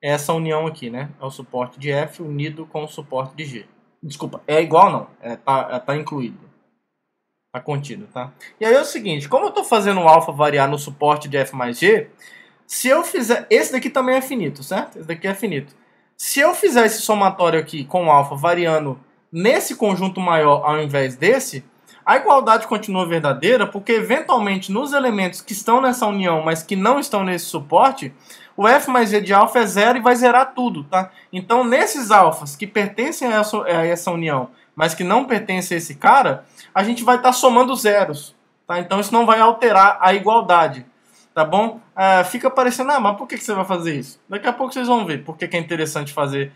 é essa união aqui, né? É o suporte de F unido com o suporte de G. Desculpa, é igual não, tá incluído. Tá contido, tá? E aí é o seguinte, como eu tô fazendo o alfa variar no suporte de F mais G, se eu fizer... Esse daqui também é finito, certo? Esse daqui é finito. Se eu fizer esse somatório aqui com alfa variando nesse conjunto maior ao invés desse, a igualdade continua verdadeira, porque eventualmente nos elementos que estão nessa união, mas que não estão nesse suporte, o F mais G de alfa é zero e vai zerar tudo, tá? Então, nesses alfas que pertencem a essa união, mas que não pertencem a esse cara, a gente vai estar somando zeros, tá? Então, isso não vai alterar a igualdade. Tá bom? Fica parecendo, mas por que você vai fazer isso? Daqui a pouco vocês vão ver por que é interessante fazer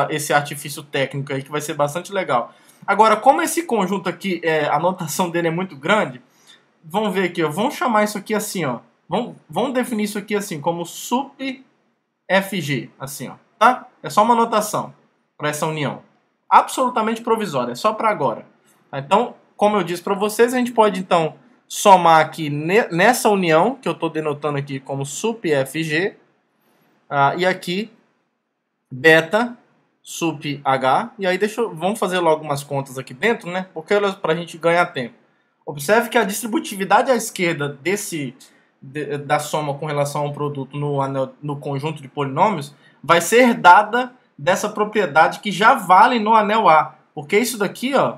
esse artifício técnico aí, que vai ser bastante legal. Agora, como esse conjunto aqui, a notação dele é muito grande, vamos ver aqui, ó, vamos chamar isso aqui assim, ó. Vamos definir isso aqui assim, como sup FG, assim, ó, tá? É só uma notação para essa união. Absolutamente provisória, é só para agora. Tá? Então, como eu disse para vocês, a gente pode então somar aqui nessa união, que eu estou denotando aqui como sup FG, e aqui beta sup H, e aí vamos fazer logo umas contas aqui dentro, né? Porque para a gente ganhar tempo. Observe que a distributividade à esquerda da soma com relação ao produto no conjunto de polinômios vai ser herdada dessa propriedade que já vale no anel A. Porque isso daqui, ó,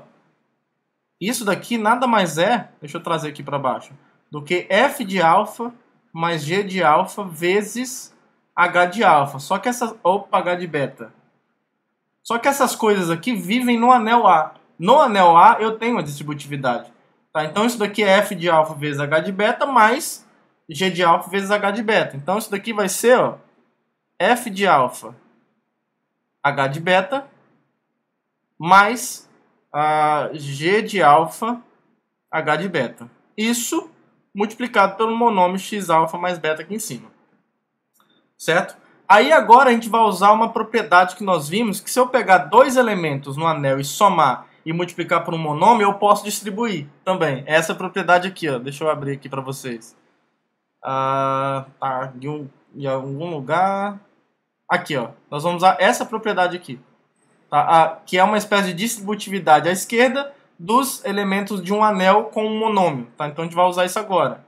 isso daqui nada mais é, deixa eu trazer aqui para baixo, do que f de alfa mais g de alfa vezes h de alfa. Só que h de beta. Só que essas coisas aqui vivem no anel A. No anel A eu tenho a distributividade. Tá? Então isso daqui é f de alfa vezes h de beta mais g de alfa vezes h de beta. Então isso daqui vai ser, ó, f de alfa h de beta mais g de alfa h de beta. Isso multiplicado pelo monômio x alfa mais beta aqui em cima. Certo? Aí agora a gente vai usar uma propriedade que nós vimos, que se eu pegar dois elementos no anel e somar e multiplicar por um monômio, eu posso distribuir também. Essa propriedade aqui, ó. Deixa eu abrir aqui para vocês. Tá em algum lugar. Aqui, ó. Nós vamos usar essa propriedade aqui. Tá? Que é uma espécie de distributividade à esquerda dos elementos de um anel com um monômio. Tá? Então a gente vai usar isso agora.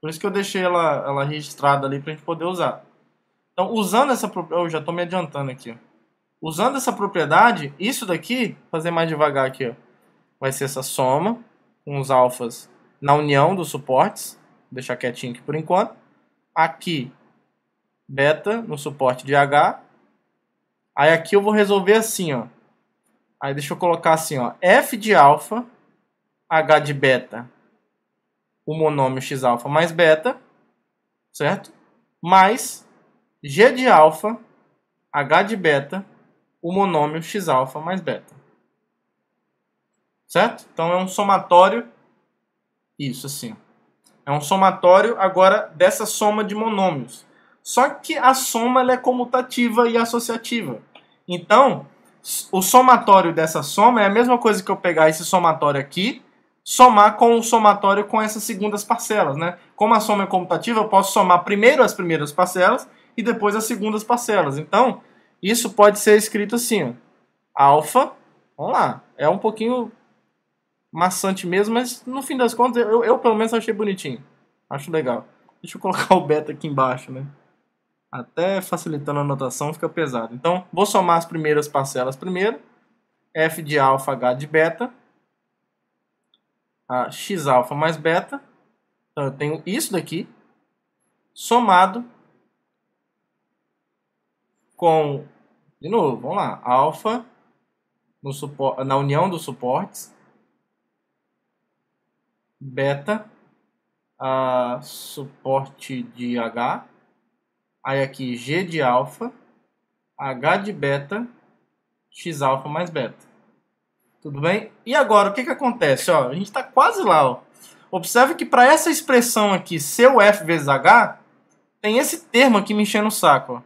Por isso que eu deixei ela registrada ali para a gente poder usar. Então, usando essa propriedade... Eu já estou me adiantando aqui. Ó. Usando essa propriedade, isso daqui, vou fazer mais devagar aqui, ó, vai ser essa soma com os alfas na união dos suportes. Vou deixar quietinho aqui por enquanto. Aqui, beta no suporte de H. Aí aqui eu vou resolver assim, ó. Aí deixa eu colocar assim, ó. F de alfa, H de beta, o monômio x alfa mais beta, certo? Mais G de alfa, H de beta, o monômio x alfa mais beta. Certo? Então é um somatório, isso assim. É um somatório agora dessa soma de monômios. Só que a soma ela é comutativa e associativa. Então, o somatório dessa soma é a mesma coisa que eu pegar esse somatório aqui, somar com o somatório com essas segundas parcelas, né? Como a soma é comutativa, eu posso somar primeiro as primeiras parcelas e depois as segundas parcelas. Então, isso pode ser escrito assim, ó. Alfa, vamos lá, é um pouquinho maçante mesmo, mas no fim das contas, eu pelo menos achei bonitinho. Acho legal. Deixa eu colocar o beta aqui embaixo, né? Até facilitando a anotação fica pesado. Então, vou somar as primeiras parcelas primeiro. F de alfa, H de beta. X alfa mais beta. Então, eu tenho isso daqui. Somado com, de novo, vamos lá. Alfa na união dos suportes. Beta. Suporte de H. Aí aqui G de alfa, H de beta, X alfa mais beta. Tudo bem? E agora, o que acontece? Ó, a gente está quase lá. Ó. Observe que para essa expressão aqui, seu F vezes H, tem esse termo aqui me enchendo o saco. Ó.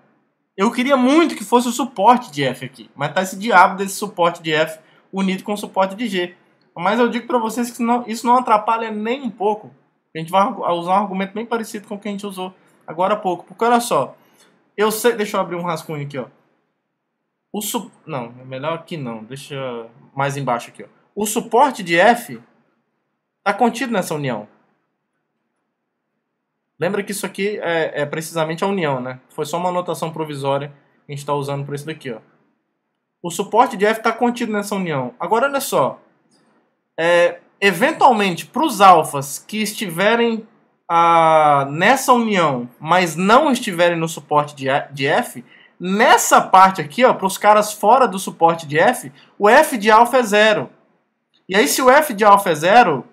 Eu queria muito que fosse o suporte de F aqui, mas tá esse diabo desse suporte de F unido com o suporte de G. Mas eu digo para vocês que isso não atrapalha nem um pouco. A gente vai usar um argumento bem parecido com o que a gente usou agora há pouco. Porque olha só, eu sei, deixa eu abrir um rascunho aqui, ó. Não, é melhor aqui não, deixa mais embaixo aqui, ó. O suporte de F está contido nessa união. Lembra que isso aqui é precisamente a união, né? Foi só uma anotação provisória que a gente está usando para isso daqui, ó. O suporte de F está contido nessa união. Agora, olha só. Eventualmente, para os alfas que estiverem nessa união, mas não estiverem no suporte de F, nessa parte aqui, para os caras fora do suporte de F, o F de alfa é 0. E aí, se o F de alfa é 0,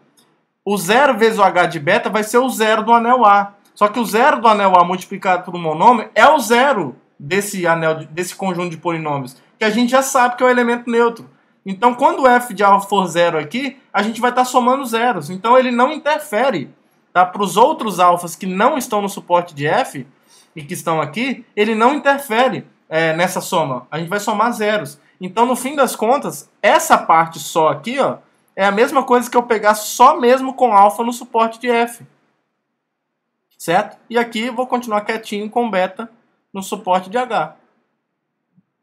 o 0 vezes o H de beta vai ser o 0 do anel A. Só que o 0 do anel A multiplicado por um monômio é o 0 desse conjunto de polinômios, que a gente já sabe que é o elemento neutro. Então, quando o F de alfa for 0 aqui, a gente vai estar somando zeros. Então, ele não interfere. Tá? Para os outros alfas que não estão no suporte de F e que estão aqui, ele não interfere nessa soma. A gente vai somar zeros. Então, no fim das contas, essa parte só aqui, ó, é a mesma coisa que eu pegar só mesmo com alfa no suporte de F. Certo? E aqui eu vou continuar quietinho com beta no suporte de H.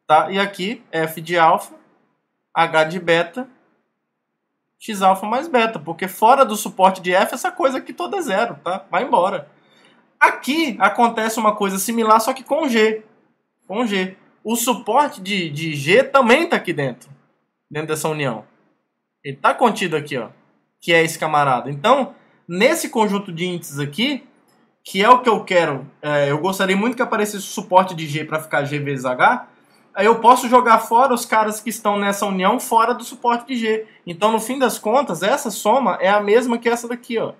Tá? E aqui, F de alfa, H de beta, X alfa mais beta. Porque fora do suporte de F, essa coisa aqui toda é zero. Tá? Vai embora. Aqui acontece uma coisa similar, só que com G. Com G. O suporte de G também está aqui dentro dessa união. Ele está contido aqui, ó, que é esse camarada. Então, nesse conjunto de índices aqui, que é o que eu quero, eu gostaria muito que aparecesse o suporte de G para ficar G vezes H, aí eu posso jogar fora os caras que estão nessa união fora do suporte de G. Então, no fim das contas, essa soma é a mesma que essa daqui, ó.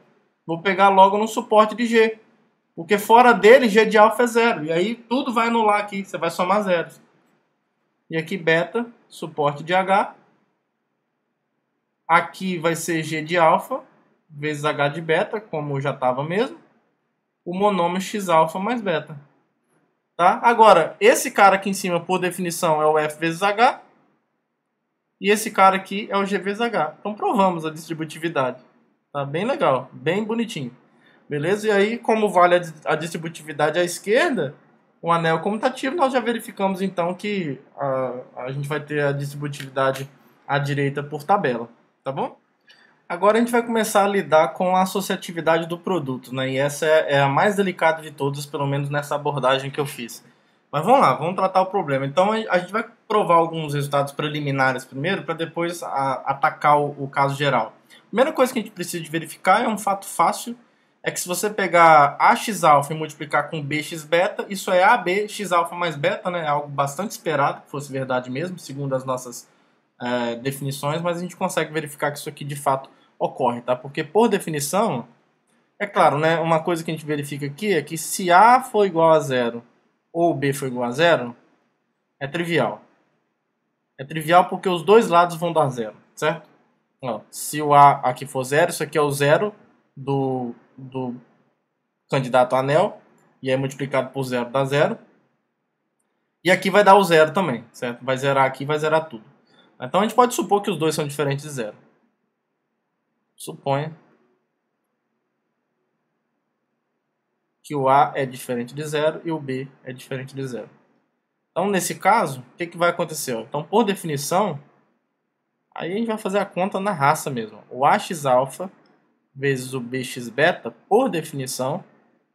Vou pegar logo no suporte de G. Porque fora dele, G de alfa é zero. E aí tudo vai anular aqui. Você vai somar zeros. E aqui beta, suporte de H. Aqui vai ser G de alfa vezes H de beta, como já estava mesmo. O monômio X alfa mais beta. Tá? Agora, esse cara aqui em cima, por definição, é o F vezes H. E esse cara aqui é o G vezes H. Então provamos a distributividade. Tá bem legal, bem bonitinho. Beleza? E aí, como vale a distributividade à esquerda, o anel comutativo, nós já verificamos então que a gente vai ter a distributividade à direita por tabela. Tá bom? Agora a gente vai começar a lidar com a associatividade do produto, né? E essa é a mais delicada de todas, pelo menos nessa abordagem que eu fiz. Mas vamos lá, vamos tratar o problema. Então a gente vai provar alguns resultados preliminares primeiro, para depois atacar o caso geral. A primeira coisa que a gente precisa de verificar é um fato fácil, é que se você pegar AX-alfa e multiplicar com BX-beta, isso é AB, X-alfa mais beta, né? É algo bastante esperado, que fosse verdade mesmo, segundo as nossas definições, mas a gente consegue verificar que isso aqui de fato ocorre, tá? Porque por definição, é claro, né? Uma coisa que a gente verifica aqui é que se A for igual a zero ou B for igual a zero, é trivial. É trivial porque os dois lados vão dar zero, certo? Ó, se o A aqui for zero, isso aqui é o zero do candidato a anel, e aí multiplicado por zero dá zero. E aqui vai dar o zero também, certo? Vai zerar aqui, vai zerar tudo. Então a gente pode supor que os dois são diferentes de zero. Suponha que o A é diferente de zero e o B é diferente de zero. Então, nesse caso, o que vai acontecer? Então, por definição, aí a gente vai fazer a conta na raça mesmo. O AX-alfa vezes o BX-beta, por definição,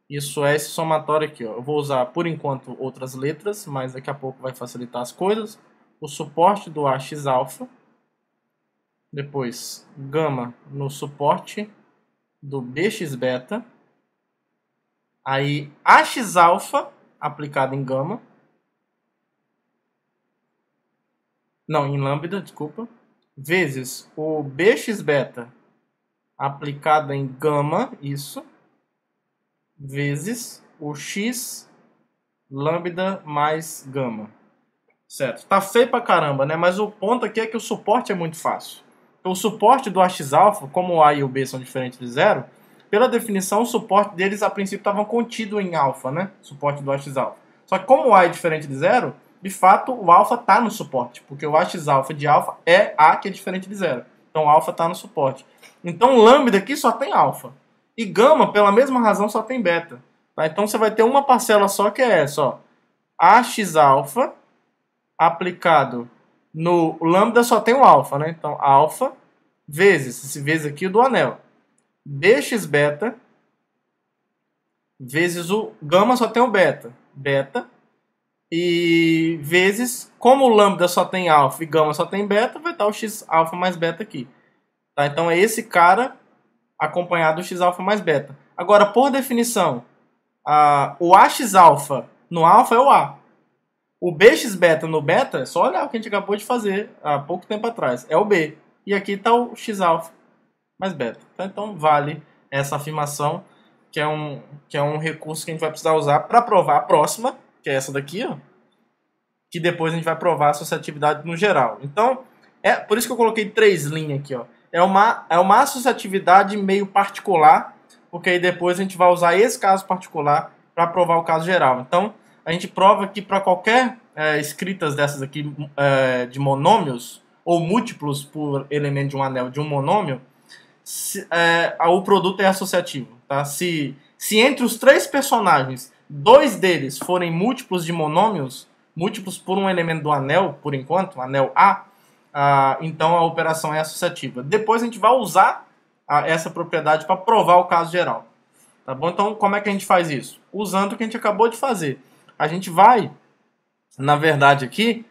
isso é esse somatório aqui. Ó. Eu vou usar, por enquanto, outras letras, mas daqui a pouco vai facilitar as coisas. O suporte do AX-alfa, depois gama no suporte do BX-beta, aí AX-alfa aplicado em gama, não, em lambda, desculpa, vezes o BX-beta aplicado em gama, isso, vezes o X lambda mais gama. Certo? Tá feio pra caramba, né? Mas o ponto aqui é que o suporte é muito fácil. O suporte do AX-alfa, como o A e o B são diferentes de zero, pela definição, o suporte deles a princípio estavam contido em alfa, né? Suporte do AX-alfa. Só que como o A é diferente de zero, de fato o alfa está no suporte, porque o AX-alfa de alfa é A que é diferente de zero. Então o alfa está no suporte. Então lambda aqui só tem alfa. E gama, pela mesma razão, só tem beta. Tá? Então você vai ter uma parcela só que é essa, ó. AX-alfa aplicado no lambda só tem o alfa, né? Então alfa vezes, esse vezes aqui do anel, BX-beta vezes o gama só tem o beta, beta, e vezes, como o lambda só tem alfa e gama só tem beta, vai estar o X alfa mais beta aqui. Tá? Então é esse cara acompanhado do X alfa mais beta. Agora, por definição, o AX alfa no alfa é o A. O BX beta no beta, é só olhar o que a gente acabou de fazer há pouco tempo atrás, é o B. E aqui está o X alfa mais beta. Tá? Então vale essa afirmação, que é um recurso que a gente vai precisar usar para provar a próxima, que é essa daqui, ó, que depois a gente vai provar a associatividade no geral. Então, é por isso que eu coloquei 3 linhas aqui. Ó. É uma associatividade meio particular, porque aí depois a gente vai usar esse caso particular para provar o caso geral. Então, a gente prova que para qualquer escritas dessas aqui de monômios, ou múltiplos por elemento de um anel de um monômio, o produto é associativo. Tá? Se entre os 3 personagens, 2 deles forem múltiplos de monômios, múltiplos por um elemento do anel, por enquanto, anel A, então a operação é associativa. Depois a gente vai usar essa propriedade para provar o caso geral. Tá bom? Então, como é que a gente faz isso? Usando o que a gente acabou de fazer. A gente vai, na verdade, aqui,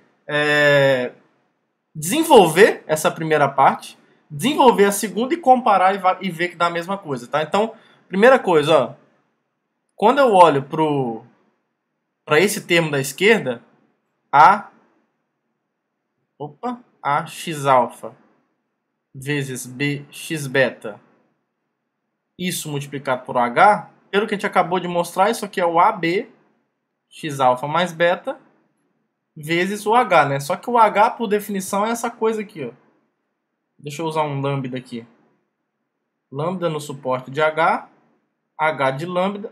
desenvolver essa primeira parte, desenvolver a segunda e comparar e ver que dá a mesma coisa. Tá? Então, primeira coisa, ó, quando eu olho para esse termo da esquerda, Ax-alfa vezes Bx-beta, isso multiplicado por H, pelo que a gente acabou de mostrar, isso aqui é o AB, X-alfa mais beta, vezes o H, né? Só que o H, por definição, é essa coisa aqui, ó. Deixa eu usar um lambda aqui. Lambda no suporte de H, H de lambda,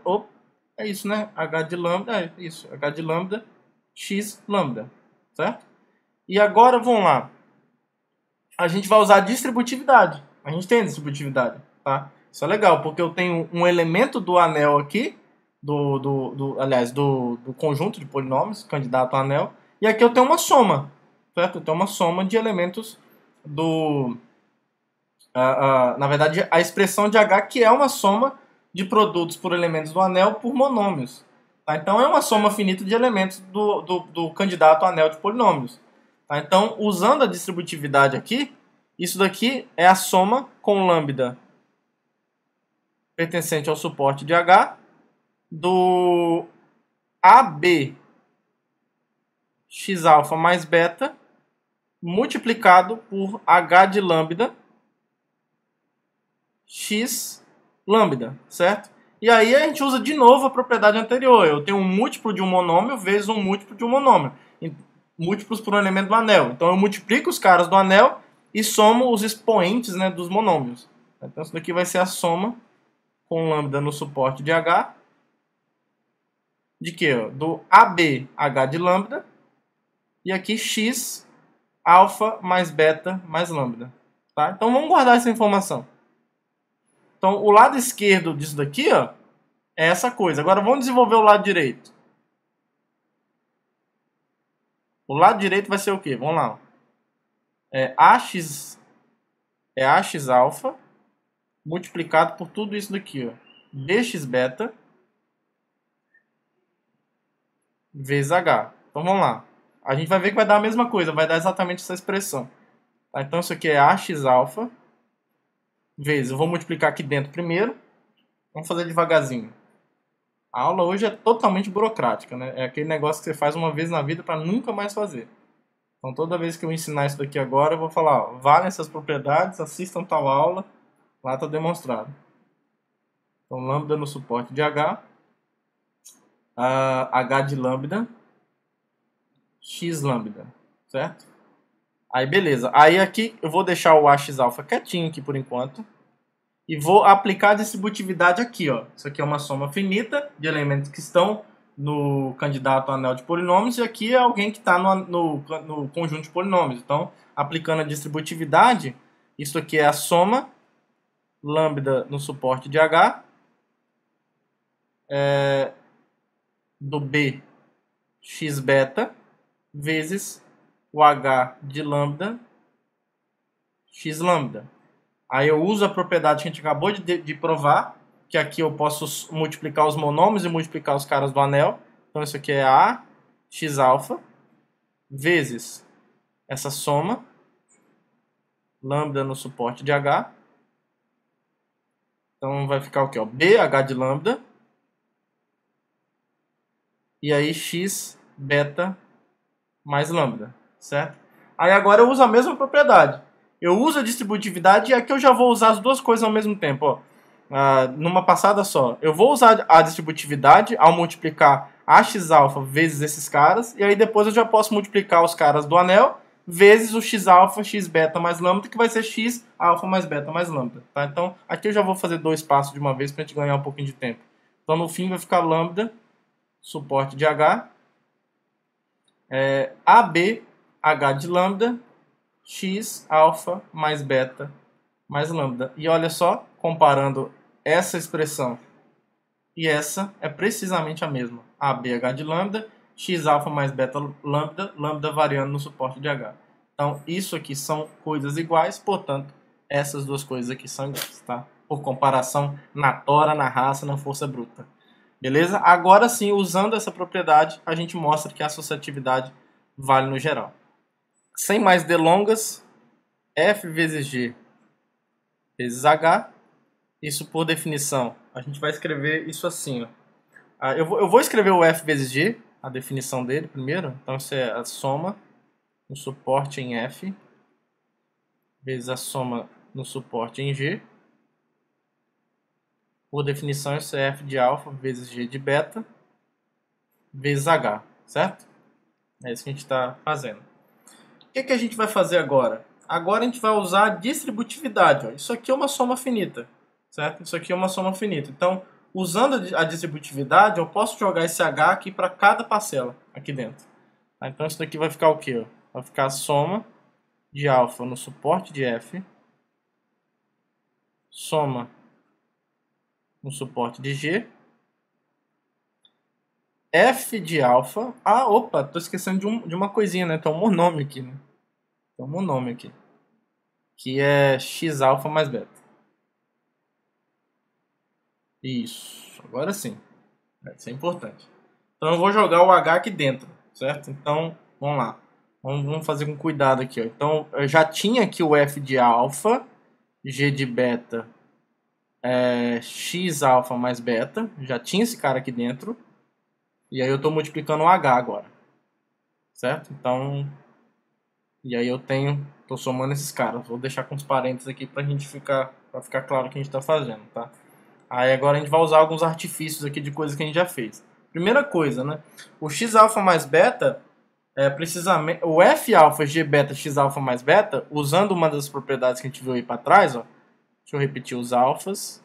é isso, né? H de lambda, é isso, H de lambda, X lambda, certo? E agora, vamos lá. A gente vai usar a distributividade. A gente tem a distributividade, tá? Isso é legal, porque eu tenho um elemento do anel aqui, aliás, do conjunto de polinômios, candidato a anel, e aqui eu tenho uma soma, certo? Eu tenho uma soma de elementos na verdade, a expressão de H, que é uma soma de produtos por elementos do anel por monômios. Tá? Então, é uma soma finita de elementos do candidato a anel de polinômios. Tá? Então, usando a distributividade aqui, isso daqui é a soma com lambda pertencente ao suporte de H do AB x-alfa mais beta multiplicado por H de lambda x lambda, certo? E aí a gente usa de novo a propriedade anterior. Eu tenho um múltiplo de um monômio vezes um múltiplo de um monômio. Múltiplos por um elemento do anel. Então eu multiplico os caras do anel e somo os expoentes, né, dos monômios. Então isso daqui vai ser a soma com lambda no suporte de H. De quê? Do AB H de lambda. E aqui x alfa mais beta mais lambda. Tá? Então vamos guardar essa informação. Então o lado esquerdo disso daqui, ó, é essa coisa. Agora vamos desenvolver o lado direito. O lado direito vai ser o quê? Vamos lá. É AX alfa multiplicado por tudo isso daqui, ó. Bx beta vezes H. Então vamos lá. A gente vai ver que vai dar a mesma coisa, vai dar exatamente essa expressão. Tá? Então isso aqui é AX alfa vezes, eu vou multiplicar aqui dentro primeiro. Vamos fazer devagarzinho. A aula hoje é totalmente burocrática, né? É aquele negócio que você faz uma vez na vida para nunca mais fazer. Então toda vez que eu ensinar isso daqui agora, eu vou falar, ó, valem essas propriedades, assistam tal aula, lá está demonstrado. Então lambda no suporte de H, H de lambda, x lambda, certo? Aí beleza, aí aqui eu vou deixar o AX alfa quietinho aqui por enquanto. E vou aplicar a distributividade aqui, ó. Isso aqui é uma soma finita de elementos que estão no candidato a anel de polinômios. E aqui é alguém que está no conjunto de polinômios. Então, aplicando a distributividade, isso aqui é a soma lambda no suporte de H do B x beta vezes o H de lambda x lambda. Aí eu uso a propriedade que a gente acabou de provar, que aqui eu posso multiplicar os monômios e multiplicar os caras do anel. Então isso aqui é A x alfa vezes essa soma, lambda no suporte de H. Então vai ficar o quê? B H de lambda. E aí x beta mais lambda, certo? Aí agora eu uso a mesma propriedade. Eu uso a distributividade e aqui eu já vou usar as duas coisas ao mesmo tempo, ó. Numa passada só. Eu vou usar a distributividade ao multiplicar AX alfa vezes esses caras, e aí depois eu já posso multiplicar os caras do anel vezes o x alfa, x beta mais lambda, que vai ser x alfa mais beta mais lambda. Tá? Então aqui eu já vou fazer dois passos de uma vez para a gente ganhar um pouquinho de tempo. Então no fim vai ficar lambda, suporte de H, AB H de lambda, x alfa mais beta mais lambda. E olha só, comparando essa expressão e essa, é precisamente a mesma. ABH de lambda, x alfa mais beta lambda, lambda variando no suporte de H. Então, isso aqui são coisas iguais, portanto, essas duas coisas aqui são iguais, tá? Por comparação na tora, na raça, na força bruta. Beleza? Agora sim, usando essa propriedade, a gente mostra que a associatividade vale no geral. Sem mais delongas, F vezes G vezes H, isso por definição, a gente vai escrever isso assim, ó. Eu vou escrever o F vezes G, a definição dele primeiro. Então isso é a soma no suporte em F vezes a soma no suporte em G. Por definição isso é F de alfa vezes G de beta vezes H, certo? É isso que a gente está fazendo. O que a gente vai fazer agora? Agora a gente vai usar a distributividade. Ó. Isso aqui é uma soma finita, certo? Isso aqui é uma soma finita. Então, usando a distributividade, eu posso jogar esse H aqui para cada parcela aqui dentro. Tá? Então, isso daqui vai ficar o quê? Ó? Vai ficar a soma de alfa no suporte de F, soma no suporte de G, F de alfa. Ah, opa, tô esquecendo de uma coisinha, né? Tem um monômio aqui, né? Tem um monômio aqui, que é x alfa mais beta. Isso, agora sim. Isso é importante. Então eu vou jogar o H aqui dentro, certo? Então, vamos lá. Vamos fazer com cuidado aqui. Ó. Então, eu já tinha aqui o F de alfa, G de beta, x alfa mais beta. Já tinha esse cara aqui dentro. E aí eu estou multiplicando o H agora. Certo? Então, e aí eu estou somando esses caras. Vou deixar com os parênteses aqui para ficar claro o que a gente está fazendo, tá? Aí agora a gente vai usar alguns artifícios aqui de coisas que a gente já fez. Primeira coisa, né? O x alfa mais beta precisamente o f alfa g beta x alfa mais beta, usando uma das propriedades que a gente viu aí para trás, ó. Deixa eu repetir os alfas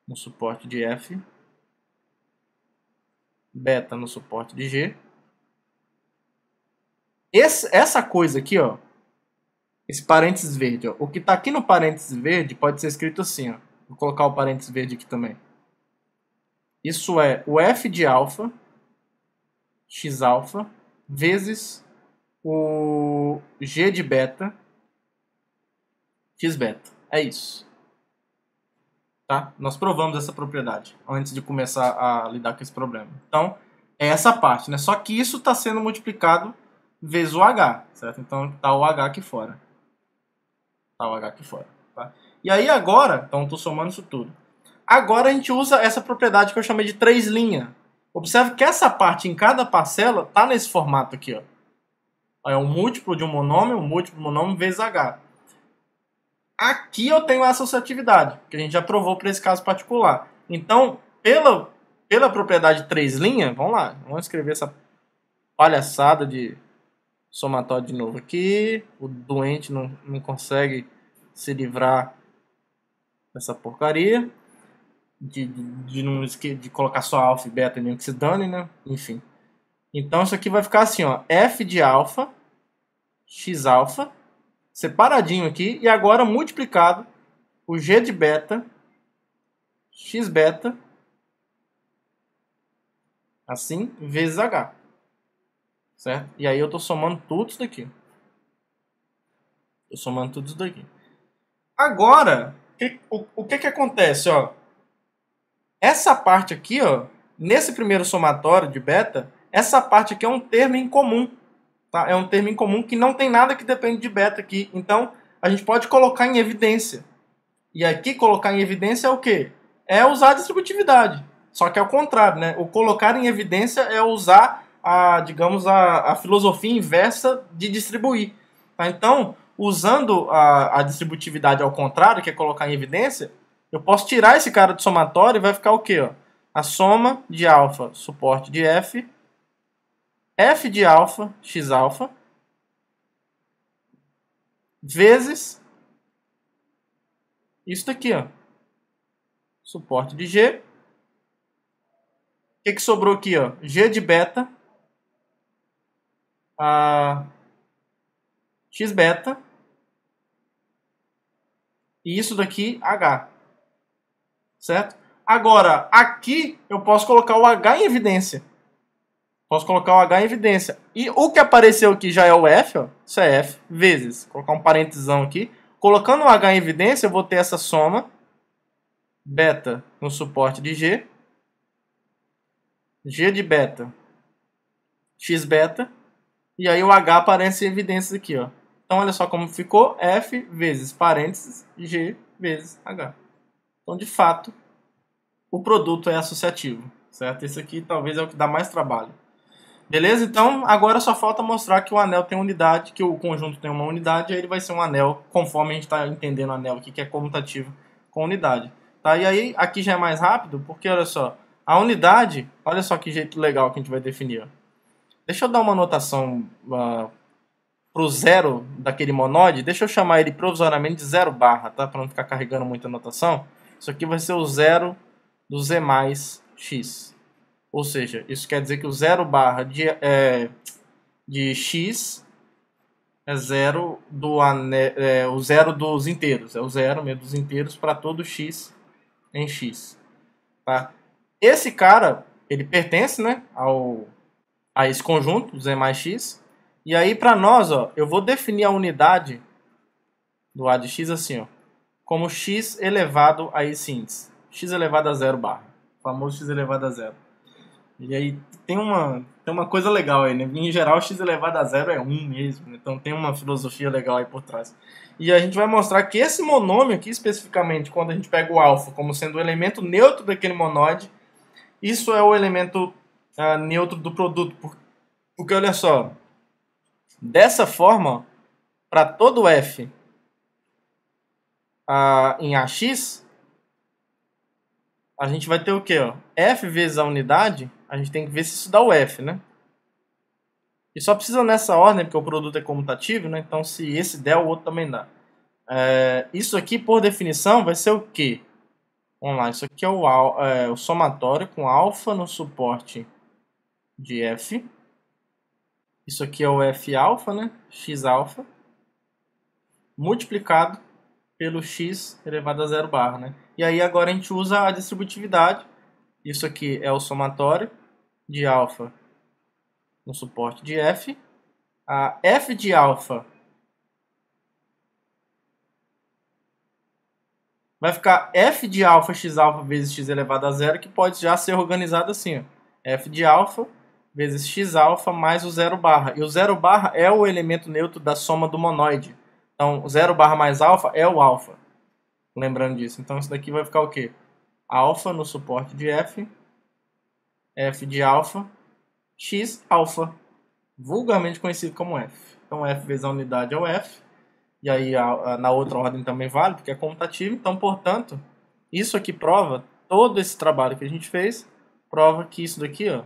no suporte de f, beta no suporte de g. Essa coisa aqui, ó, esse parênteses verde, ó, o que está aqui no parênteses verde pode ser escrito assim, ó. Vou colocar o parênteses verde aqui também. Isso é o f de alfa, x alfa, vezes o g de beta, x beta. É isso. Tá? Nós provamos essa propriedade antes de começar a lidar com esse problema. Então, é essa parte, né? Só que isso está sendo multiplicado vezes o h, certo? Então, está o h aqui fora. Está o h aqui fora. Tá? E aí agora, então estou somando isso tudo. Agora a gente usa essa propriedade que eu chamei de 3 linhas. Observe que essa parte em cada parcela está nesse formato aqui. Ó. É um múltiplo de um monômio vezes h. Aqui eu tenho a associatividade, que a gente já provou para esse caso particular. Então, pela propriedade 3 linhas, vamos lá, vamos escrever essa palhaçada de somatório de novo aqui. O doente não consegue se livrar dessa porcaria de colocar só alfa e beta mesmo que se dane, né? Enfim. Então isso aqui vai ficar assim, ó, f de alfa, x alfa, separadinho aqui, e agora multiplicado o g de beta, x beta, assim, vezes h. Certo? E aí eu estou somando tudo isso daqui. Estou somando tudo isso daqui. Agora, o que acontece, ó? Essa parte aqui, ó, nesse primeiro somatório de beta, essa parte aqui é um termo em comum. Tá? É um termo em comum que não tem nada que depende de beta aqui. Então, a gente pode colocar em evidência. E aqui, colocar em evidência é o quê? É usar a distributividade. Só que é o contrário, né? O colocar em evidência é usar digamos, a filosofia inversa de distribuir. Tá? Então, usando a distributividade ao contrário, que é colocar em evidência, eu posso tirar esse cara do somatório e vai ficar o quê? Ó? A soma de alfa, suporte de f, f de alfa, x alfa, vezes isso daqui, ó, suporte de g. O que sobrou aqui? Ó? G de beta, x beta, e isso daqui h, certo? Agora, aqui eu posso colocar o h em evidência. Posso colocar o h em evidência. E o que apareceu aqui já é o f, ó. Isso é f vezes. Vou colocar um parêntesão aqui. Colocando o h em evidência, eu vou ter essa soma. Beta no suporte de g. G de beta. X beta. E aí o h aparece em evidências aqui, ó. Então olha só como ficou. F vezes parênteses g vezes h. Então, de fato, o produto é associativo, certo? Esse aqui talvez é o que dá mais trabalho. Beleza? Então, agora só falta mostrar que o anel tem unidade, que o conjunto tem uma unidade, e aí ele vai ser um anel, conforme a gente está entendendo o anel aqui, que é comutativo com unidade. Tá? E aí, aqui já é mais rápido, porque, olha só, a unidade, olha só que jeito legal que a gente vai definir. Ó. Deixa eu dar uma notação para o zero daquele monode, deixa eu chamar ele provisoriamente de 0 barra, tá? Para não ficar carregando muita notação. Isso aqui vai ser o zero do z mais x. Ou seja, isso quer dizer que o 0 barra de x é zero o zero dos inteiros. É o zero mesmo dos inteiros para todo x em x. Tá? Esse cara, ele pertence, né, a esse conjunto, z mais x. E aí, para nós, ó, eu vou definir a unidade do a de x assim, ó, como x elevado a esse índice. X elevado a 0 barra. O famoso x elevado a 0. E aí tem uma coisa legal aí, né? Em geral, x elevado a 0 é 1 mesmo. Então tem uma filosofia legal aí por trás. E a gente vai mostrar que esse monômio aqui, especificamente, quando a gente pega o alfa como sendo o elemento neutro daquele monode, isso é o elemento neutro do produto. Porque, olha só, dessa forma, para todo f em ax, a gente vai ter o quê? Ó? F vezes a unidade, a gente tem que ver se isso dá o F, né? E só precisa nessa ordem, porque o produto é comutativo, né? Então, se esse der, o outro também dá. Isso aqui, por definição, vai ser o quê? Vamos lá, isso aqui é o somatório com alfa no suporte de F. Isso aqui é o F alfa, né? X alfa. Multiplicado pelo x elevado a 0 barra, né? E aí agora a gente usa a distributividade. Isso aqui é o somatório de alfa no suporte de f. A f de alfa vai ficar f de alfa x alfa vezes x elevado a 0, que pode já ser organizado assim, ó. F de alfa vezes x alfa mais o 0 barra. E o 0 barra é o elemento neutro da soma do monoide. Então, 0 barra mais alfa é o alfa. Lembrando disso. Então, isso daqui vai ficar o quê? Alfa no suporte de f. F de alfa. X alfa. Vulgarmente conhecido como f. Então, f vezes a unidade é o f. E aí, na outra ordem também vale, porque é comutativo. Então, portanto, isso aqui prova, todo esse trabalho que a gente fez, prova que isso daqui, ó,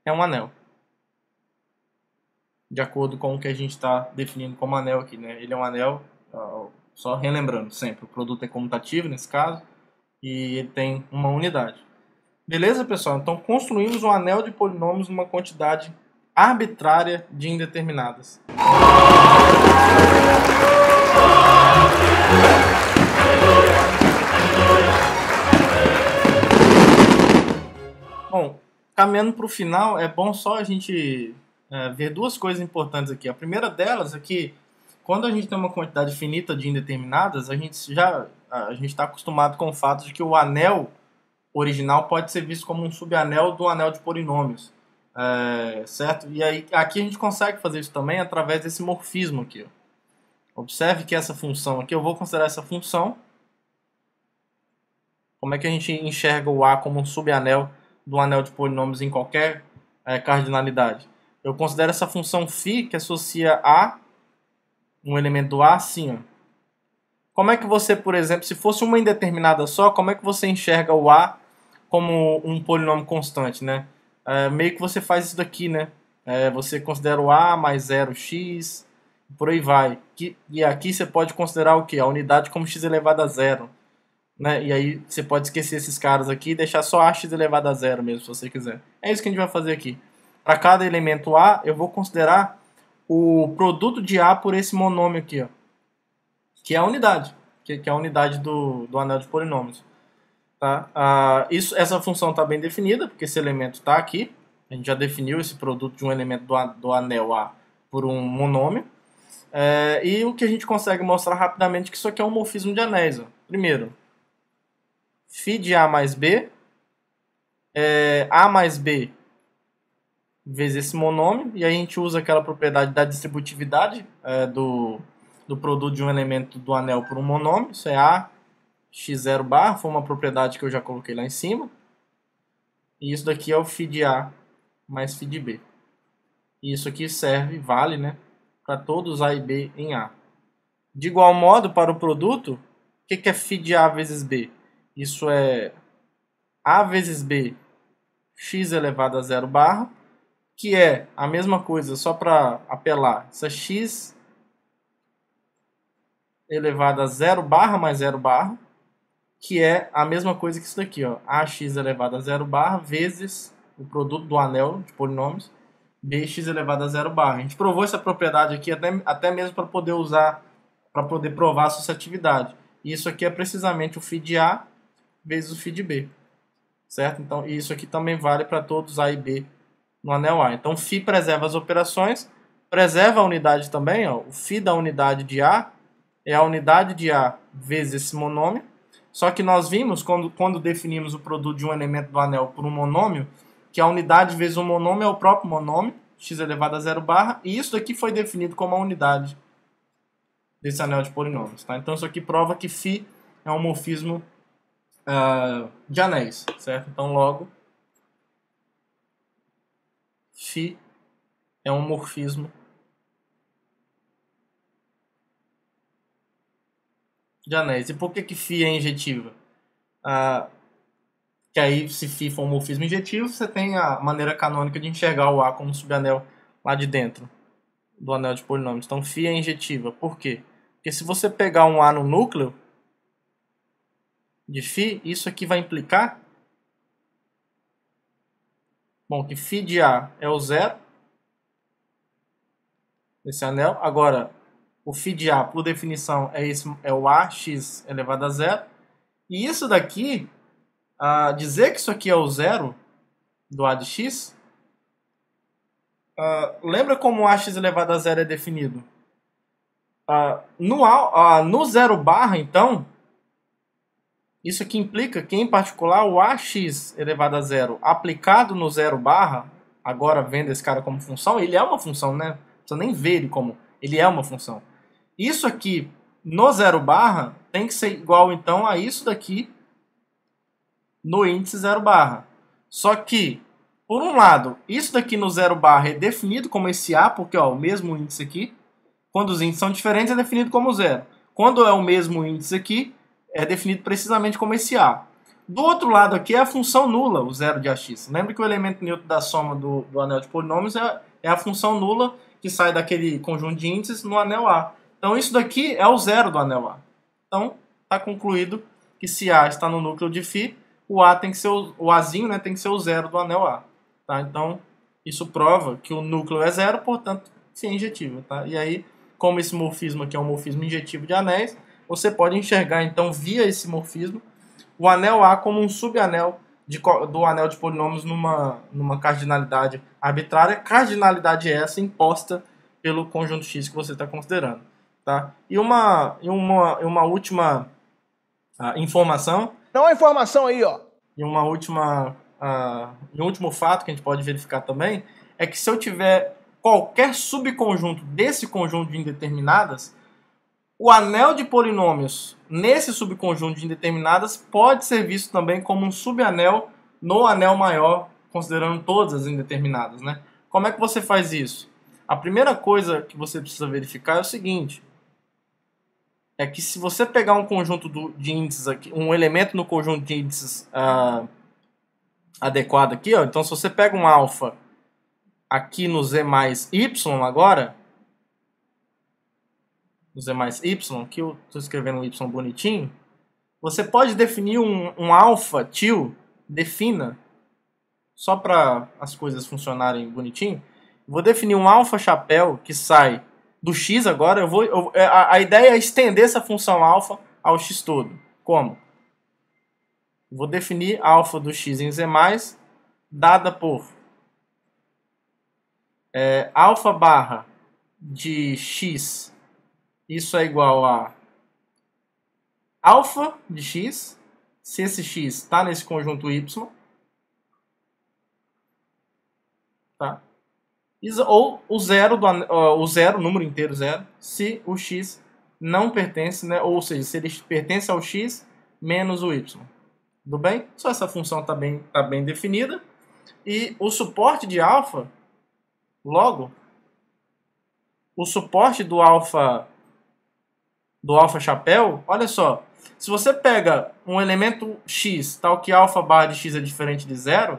é um anel. De acordo com o que a gente está definindo como anel aqui, né? Ele é um anel, só relembrando sempre, o produto é comutativo nesse caso, e ele tem uma unidade. Beleza, pessoal? Então construímos um anel de polinômios numa quantidade arbitrária de indeterminadas. Bom, caminhando para o final, é bom só a gente ver duas coisas importantes aqui. A primeira delas é que quando a gente tem uma quantidade finita de indeterminadas, a gente está acostumado com o fato de que o anel original pode ser visto como um subanel do anel de polinômios, certo? E aí aqui a gente consegue fazer isso também através desse morfismo aqui. Ó. Observe que essa função aqui, eu vou considerar essa função. Como é que a gente enxerga o A como um subanel do anel de polinômios em qualquer cardinalidade? Eu considero essa função φ que associa a um elemento do A assim, ó. Como é que você, por exemplo, se fosse uma indeterminada só, como é que você enxerga o A como um polinômio constante, né? Meio que você faz isso daqui, né? Você considera o A mais 0x, por aí vai. E aqui você pode considerar o quê? A unidade como x elevado a 0. Né? E aí você pode esquecer esses caras aqui e deixar só a x elevado a 0 mesmo, se você quiser. É isso que a gente vai fazer aqui. Para cada elemento A, eu vou considerar o produto de A por esse monômio aqui, ó, que é a unidade, que é a unidade do anel de polinômios. Tá? Essa função está bem definida, porque esse elemento está aqui. A gente já definiu esse produto de um elemento do anel A por um monômio. E o que a gente consegue mostrar rapidamente é que isso aqui é um morfismo de anéis. Ó. Primeiro, φ de A mais B, A mais B vezes esse monômio, e aí a gente usa aquela propriedade da distributividade do produto de um elemento do anel por um monômio. Isso é A x0 bar, foi uma propriedade que eu já coloquei lá em cima. E isso daqui é o φ de A mais φ de B. E isso aqui vale, né, para todos A e B em A. De igual modo, para o produto, o que é φ de A vezes B? Isso é A vezes B x elevado a 0 barra, que é a mesma coisa, só para apelar. Isso é x elevado a 0 barra mais 0 barra, que é a mesma coisa que isso daqui, ó, ax elevado a 0 barra vezes o produto do anel de polinômios, bx elevado a 0 barra. A gente provou essa propriedade aqui até mesmo para poder usar, para poder provar a associatividade. E isso aqui é precisamente o φ de A vezes o φ de B, certo? Então, isso aqui também vale para todos A e B no anel A. Então, φ preserva as operações, preserva a unidade também, ó, o φ da unidade de A é a unidade de A vezes esse monômio. Só que nós vimos, quando definimos o produto de um elemento do anel por um monômio, que a unidade vezes o monômio é o próprio monômio, x elevado a 0 barra, e isso aqui foi definido como a unidade desse anel de polinômios. Tá? Então isso aqui prova que φ é um morfismo de anéis, certo? Então logo, φ é um morfismo de anéis. E por que φ é injetiva? Que aí, se φ for um morfismo injetivo, você tem a maneira canônica de enxergar o A como subanel lá de dentro do anel de polinômios. Então, φ é injetiva. Por quê? Porque se você pegar um A no núcleo de φ, isso aqui vai implicar que φ de A é o zero desse anel. Agora, o φ de A, por definição, é o AX elevado a zero. E isso daqui, dizer que isso aqui é o zero do A de x, lembra como o AX elevado a zero é definido? No zero barra, então, isso aqui implica que, em particular, o AX elevado a zero aplicado no zero barra, agora vendo esse cara como função, ele é uma função, né? Não precisa nem ver ele como... Ele é uma função. Isso aqui, no zero barra, tem que ser igual, então, a isso daqui no índice zero barra. Só que, por um lado, isso daqui no zero barra é definido como esse A, porque ó, o mesmo índice aqui, quando os índices são diferentes, é definido como zero. Quando é o mesmo índice aqui, é definido precisamente como esse A. Do outro lado aqui é a função nula, o zero de AX. Lembra que o elemento neutro da soma do anel de polinômios é a função nula que sai daquele conjunto de índices no anel A. Então isso daqui é o zero do anel A. Então está concluído que se A está no núcleo de φ, o A tem que ser o Azinho, né, tem que ser o zero do anel A. Tá? Então isso prova que o núcleo é zero, portanto φ é injetiva. Tá? E aí, como esse morfismo aqui é um morfismo injetivo de anéis, você pode enxergar, então, via esse morfismo, o anel A como um subanel do anel de polinômios numa cardinalidade arbitrária, cardinalidade essa imposta pelo conjunto X que você está considerando. Tá? E uma última informação. Dá uma informação aí, ó. E um último fato que a gente pode verificar também é que se eu tiver qualquer subconjunto desse conjunto de indeterminadas, o anel de polinômios nesse subconjunto de indeterminadas pode ser visto também como um subanel no anel maior, considerando todas as indeterminadas, né? Como é que você faz isso? A primeira coisa que você precisa verificar é o seguinte: é que se você pegar um conjunto de índices aqui, um elemento no conjunto de índices adequado aqui, ó, então se você pega um alfa aqui no z mais y agora, no z mais y, que eu estou escrevendo um y bonitinho, você pode definir um alfa til, defina, só para as coisas funcionarem bonitinho, Vou definir um alfa chapéu que sai do x agora. A ideia é estender essa função alfa ao x todo. Como? Vou definir alfa do x em z+, dada por alfa barra de x, isso é igual a alfa de x, se esse x está nesse conjunto y, tá? Ou o zero, o número inteiro zero, se o x não pertence, né? Ou seja, se ele pertence ao x menos o y. Tudo bem? Só essa função está bem definida. E o suporte de alfa, logo, o suporte do alfa chapéu, olha só, se você pega um elemento x, tal que alfa barra de x é diferente de zero,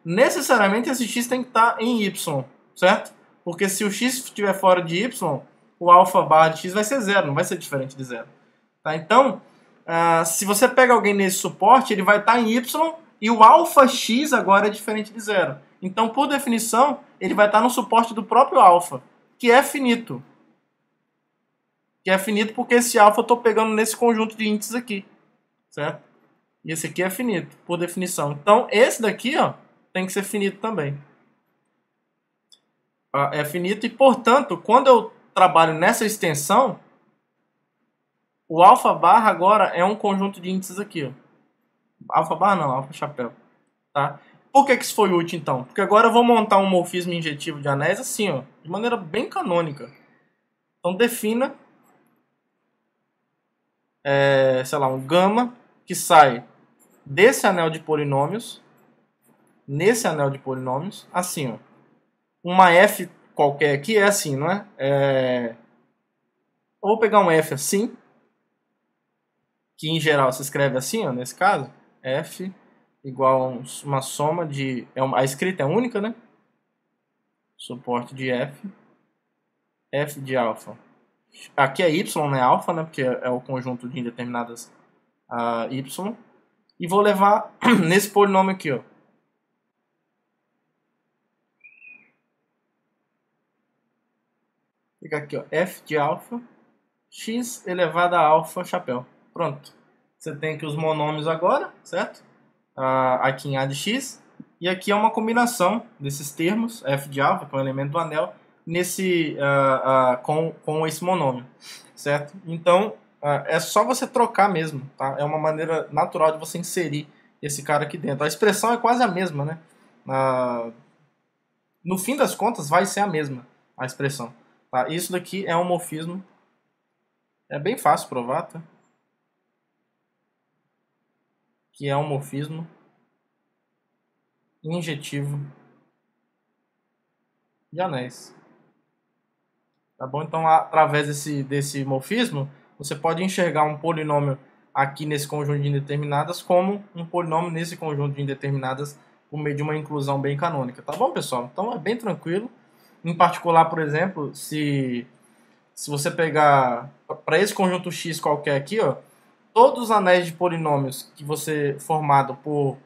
necessariamente esse x tem que estar em y, certo? Porque se o x estiver fora de y, o alfa barra de x vai ser zero, não vai ser diferente de zero. Tá? Então, se você pega alguém nesse suporte, ele vai estar em y e o alfa x agora é diferente de zero. Então, por definição, ele vai estar no suporte do próprio alfa, que é finito. Que é finito porque esse alfa eu estou pegando nesse conjunto de índices aqui, certo? E esse aqui é finito, por definição. Então, esse daqui, ó, tem que ser finito também. É finito e, portanto, quando eu trabalho nessa extensão, o alfa barra agora é um conjunto de índices aqui, ó. Alfa barra não, alfa chapéu, tá? Por que isso foi útil, então? Porque agora eu vou montar um morfismo injetivo de anéis assim, ó, de maneira bem canônica. Então, defina sei lá, um gama que sai desse anel de polinômios, nesse anel de polinômios, assim, ó. Uma f qualquer aqui é assim, não é? Eu vou pegar um f assim, que em geral se escreve assim, ó, nesse caso, f igual a uma soma de... a escrita é única, né? Suporte de f de alfa. Aqui é y, não é alfa, né? Porque é o conjunto de indeterminadas y. E vou levar nesse polinômio aqui, ó. Fica aqui, ó. F de alfa, x elevado a alfa chapéu. Pronto. Você tem aqui os monômios agora, certo? Aqui em A de x. E aqui é uma combinação desses termos, f de alfa, que é um elemento do anel, com esse monômio, certo? Então, é só você trocar mesmo, tá? É uma maneira natural de você inserir esse cara aqui dentro. A expressão é quase a mesma, né? No fim das contas, vai ser a mesma, a expressão. Tá? Isso daqui é um morfismo. É bem fácil provar, tá? Que é um morfismo injetivo de anéis. Tá bom? Então, através desse morfismo, você pode enxergar um polinômio aqui nesse conjunto de indeterminadas como um polinômio nesse conjunto de indeterminadas por meio de uma inclusão bem canônica. Tá bom, pessoal? Então, é bem tranquilo. Em particular, por exemplo, se você pegar para esse conjunto X qualquer aqui, ó, todos os anéis de polinômios que você formado por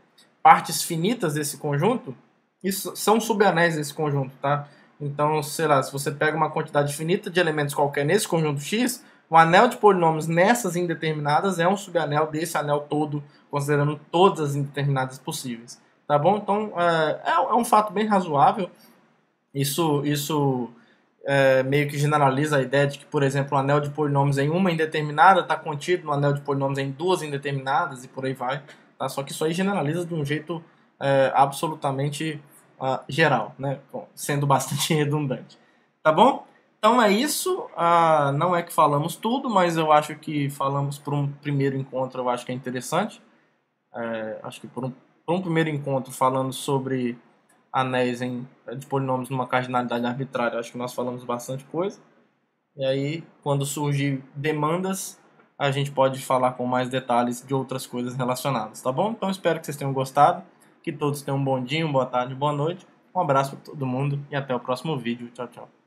partes finitas desse conjunto, isso são subanéis desse conjunto, tá? Então, sei lá, se você pega uma quantidade finita de elementos qualquer nesse conjunto X, o anel de polinômios nessas indeterminadas é um subanel desse anel todo, considerando todas as indeterminadas possíveis, tá bom? Então, é um fato bem razoável. Isso meio que generaliza a ideia de que, por exemplo, o anel de polinômios em uma indeterminada está contido no anel de polinômios em duas indeterminadas e por aí vai. Tá? Só que isso aí generaliza de um jeito absolutamente geral, né? Bom, sendo bastante redundante. Tá bom? Então é isso. Não é que falamos tudo, mas eu acho que falamos por um primeiro encontro, eu acho que é interessante. Acho que por um primeiro encontro falando sobre anéis de polinômios numa cardinalidade arbitrária, acho que nós falamos bastante coisa. E aí, quando surgir demandas, a gente pode falar com mais detalhes de outras coisas relacionadas, tá bom? Então espero que vocês tenham gostado, que todos tenham um bom dia, uma boa tarde, boa noite. Um abraço para todo mundo e até o próximo vídeo. Tchau, tchau.